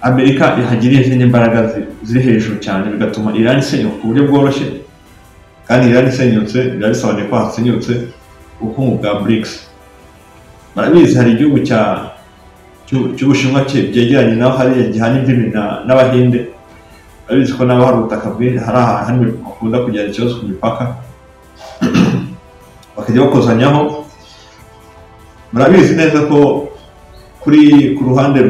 Amerika ihagiriye izindi mbaraga ziri hejuru cyane, bigatuma Iran isenyuka ku buryo bworoshye. Kandi Iran isenyutse birabisobanuye ko hasenyutse ubukungu bwa BRICS. Murabizi hari igihugu cy'Ubushinwa byegeranye naho hariya gihana imbibi n'Abahinde. Murabizi ko nabo hari ubutaka bwinshi, hari ahantu bakunda kugira ikibazo ku mipaka bakajya bakozanyaho. Murabizi neza ko ku ruhande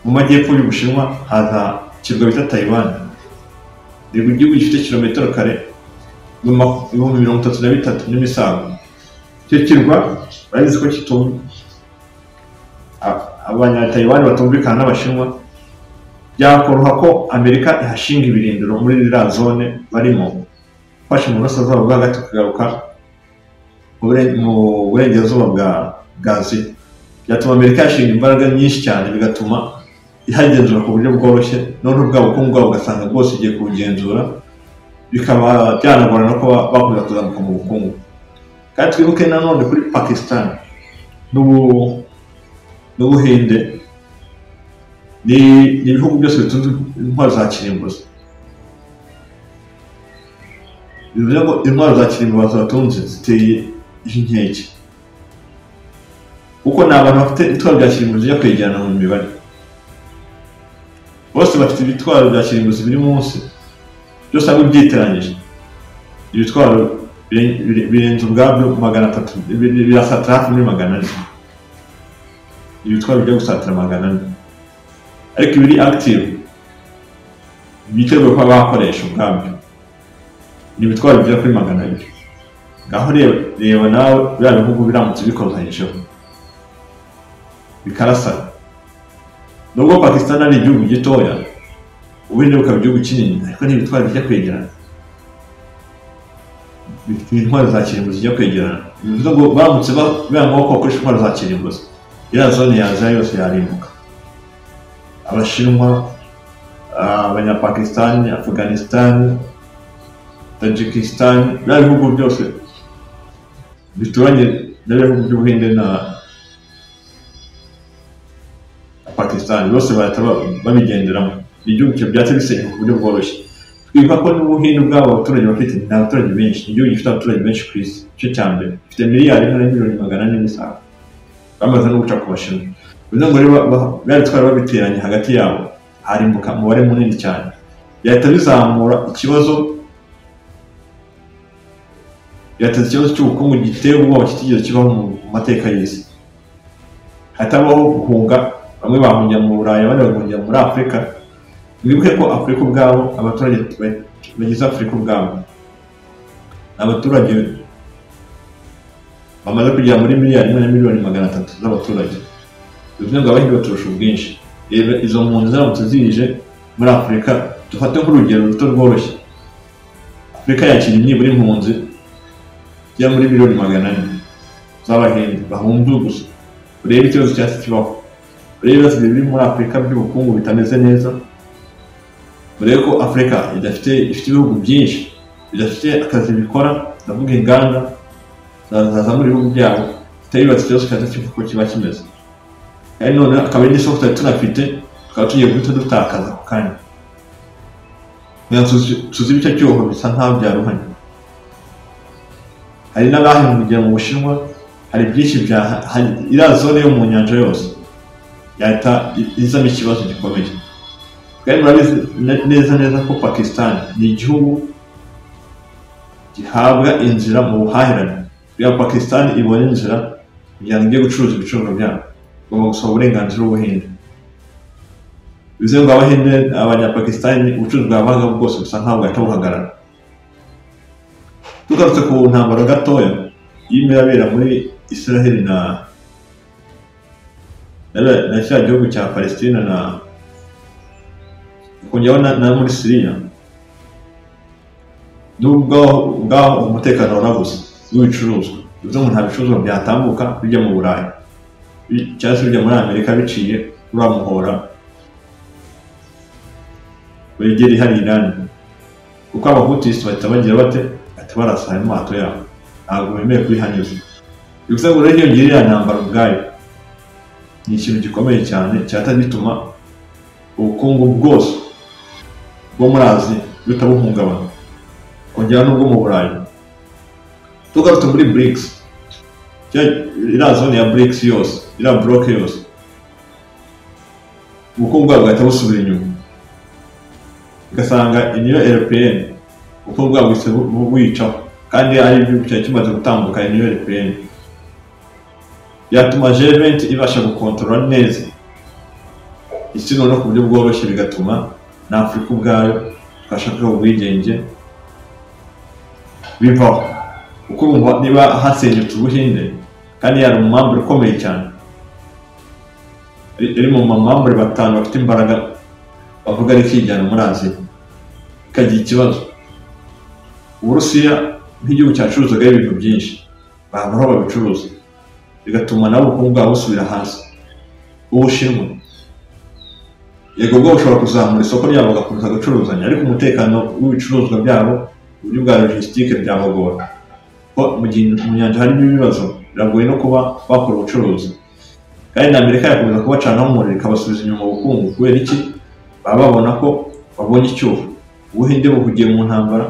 mu majyepfo y'Ubushinwa haza ikirwa bita Taiwan. Rego igihugu gifite kilometero kare 33 n'imisago. Icyo kirwa murabizi ko kitumva, Abanya-Taiwan batumvikana n'Abashinwa. Byakoroha ko Amerika ihashinga ibirindiro muri iriya zone barimo, fashe mu burasirazuba bwo hagati kugaruka mu burengerazuba bwa Aziya. Byatuma Amerika yashinga imbaraga nyinshi cyane, bigatuma ihagenzura ku buryo bworoshye, noneho bwa bukungu bwabo ugasanga bwose igiye kubugenzura, bikaba byanagorana ko bakomeza kuzamuka mu bukungu. Kandi twibuke nanone kuri Pakistan n'Ubuhinde, ni ibihugu byose bitunze intwaro za kirimbuzi. Bivuze ko intwaro za kirimbuzi batunze ziteye inkeke, kuko ni abantu bafite ibitwaro bya kirimbuzi bijya kwegerana mu mibare. Bose bafite ibitwaro bya kirimbuzi biri munsi, byose hamwe byiteranyije ibitwaro birenze ubwabyo 300, birasatira hafi muri 400. Ibitwaro bijya gusatira 400, ariko ibiri active biteguye kuba bakoresha ubwabyo ni ibitwaro bigera kuri 200. Ngaho reba nawe biriya bihugu biramutse bikozanyijeho bikarasana. Nubwo Pakistan ari igihugu gitoya, Ubuhinde bukaba igihugu kinini, ariko ni ibitwaro bijya kwegerana, bifite intwaro za kirimbuzi zijya kwegerana. Bivuze ngo baramutse bangwa ko bakoresha intwaro za kirimbuzi, iriya zone ya Aziya yose yarimbuka. Abashinwa, Abanyapakistan, Afghanistan, Tajikistan, biriya bihugu byose bituranye n'ibihugu by'Ubuhinde na Pakistan, bose bahita babigenderamo. Igihugu cyo byatse bisenyuka ku buryo bworoshye. twibuka ko n'ubuhinde ubwabo abaturage bafite ni abaturage benshi, igihugu gifite abaturage benshi ku isi, icyo cya mbere gifite miliyari 1,400,000 bamaze no guca ku Bashinwa. Bivuze ngo rero bari twari babiteranye hagati yabo harimbuka umubare munini cyane, yahita bizamura ikibazo cy'ubukungu giteye ubwoba kitigeze kibaho mu mateka y'isi. Hatabaho guhunga, bamwe bahungira mu Burayi abandi bahungira muri Afurika. Mwibuke ko Afurika ubwabo, abaturage bagize Afurika ubwabo abaturage bamaze kugera muri miliyari 1,300,000 z'abaturage. Bivuze ngo abahinde baturusha ubwinshi. Reba izo mpunzi zaramutse zije muri Afurika, dufate nk'urugero ruto rworoshye, Afurika yakira nibura impunzi ya muri 400,000 z'abahinde bahunze gusa. Urebe ikibazo cyose kibaho, urebe ibibazo biri muri Afurika by'ubukungu bitameze neza, urebe ko Afurika ifite ibihugu byinshi bidafite akazi bikora, ndavuga inganda zaza muri ibihugu byabo, zitabibaza ikibazo cyose ko kiba kimeze. Kandi none akaba ari software tunafite, tukaba tugiye guhita dutakaza ako kanya. Tuzi icyo cyoho bisa nkaho byaruhanye. Hari n'abahungiye mu Bushinwa, hari byinshi iriya zone yo mu nyanja yose yahita izamo ikibazo gikomeye. Kandi murabizi neza ko Pakistan ni igihugu gihabwa inzira mu buhahirane. Iyo Pakistan ibonye inzira kugira ngo ijye gucuruza ibicuruzwa byabo, igomba gusaba uburenganzira bw'Ubuhinde. Bivuze ngo Abahinde, Abanyapakistani, ubucuruzi bwabaga bwose bisa nkaho bwahita buhagarara. Tugarutse ku ntambara gatoya irimo irabera muri Israel na cya gihugu cya Palestina kongeraho na muri Syria, nubwo umutekano warabuze w'ibicuruzwa. Bivuze ngo nta bicuruzwa byatambuka bijya mu Burayi cyangwa se bijya muri Amerika biciye uramuhora wegera hari Iran, kuko Abahutisi bahita bagira bate barasa mu mato yabo, ntabwo bemeye kwihanyuza. Bivuze ngo rero iyo iriya ntambara ubwayo ni ikintu gikomeye cyane cyahita gituma ubukungu bwose bwo muri Aziya butabuhungabana, kongera n'ubwo mu Burayi. Tugarutse muri BRICS, iriya zone ya BRICS yose, iriya bloc yose, ubukungu bwabo bwahita busubira inyuma, ugasanga Union Européenne ubukungu bwabo bwise buyicaho, kandi ari igihugu cyari kimaze gutambuka Union Européenne. Byatuma G20 ibasha gukontorora neza isi noneho ku buryo bworoshye, bigatuma na Afurika ubwayo twashaka ubwigenge bivaho. Kuko niba hasenyutse Ubuhinde kandi yari umumambure ukomeye cyane, iri mu mamambure batanu bafite imbaraga bavuga ari kijyana muri Aziya, ikagira ikibazo. Uburusiya nk'igihugu cyacuruzaga ibintu byinshi, bahoraho babicuruza, bigatuma nabo ubukungu bwabo busubira hasi. Ubushinwa yego bwo bushobora kuzamura isoko ryabo bagakomeza gucuruzanya, ariko umutekano w'ibicuruzwa byabo, uburyo bwa logistique byabagora. Mu gihe mu nyanja harimo ibibazo, biragoye no kuba bakora ubucuruzi. Kandi na Amerika yakomeza kubacanaho umuriro ikabasubiza inyuma ubukungu. Kubera iki? Baba babona ko babonye icyuho. Ubuhinde buhugiye mu ntambara,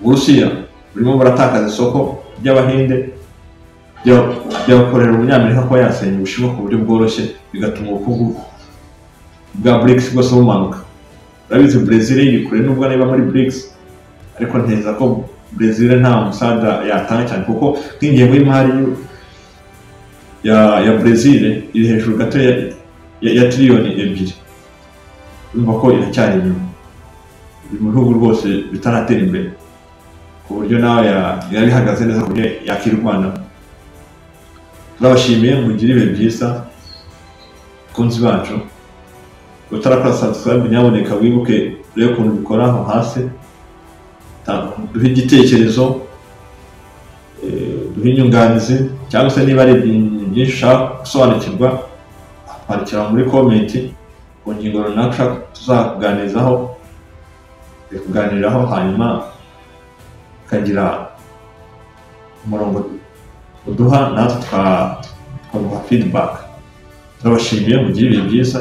Uburusiya burimo buratakaza isoko ry'Abahinde, byakorera Umunyamerika ko yasenya Ubushinwa ku buryo bworoshye, bigatuma ubukungu bwa BRICS bwose bumanuka. Urabizi Brazil iri kure nubwo niba muri BRICS, ariko nteza ko Brazil nta musada yatanga cyane, kuko nk'ingengo y'imari ya Brazil iri hejuru gato ya trillion 2. Urumva ko iracyari inyuma, mu bihugu rwose bitaratera imbere ku buryo nawe yari ihagaze neza ku buryo yakirwana. Turabashimiye, mugire ibihe byiza kunzi bacu. Utarakora subscribe nyaboneka wibuke rero ukuntu bikora aho hasi, duhe igitekerezo, duhe inyunganizi, cyangwa se niba ari byinshi ushaka gusobanukirwa kwandikira muri comment ku ngingo runaka tuzakuganiraho, hanyuma ukagira umurongo uduha natwe twaguha feedback. Turabashimiye, mugire ibihe byiza.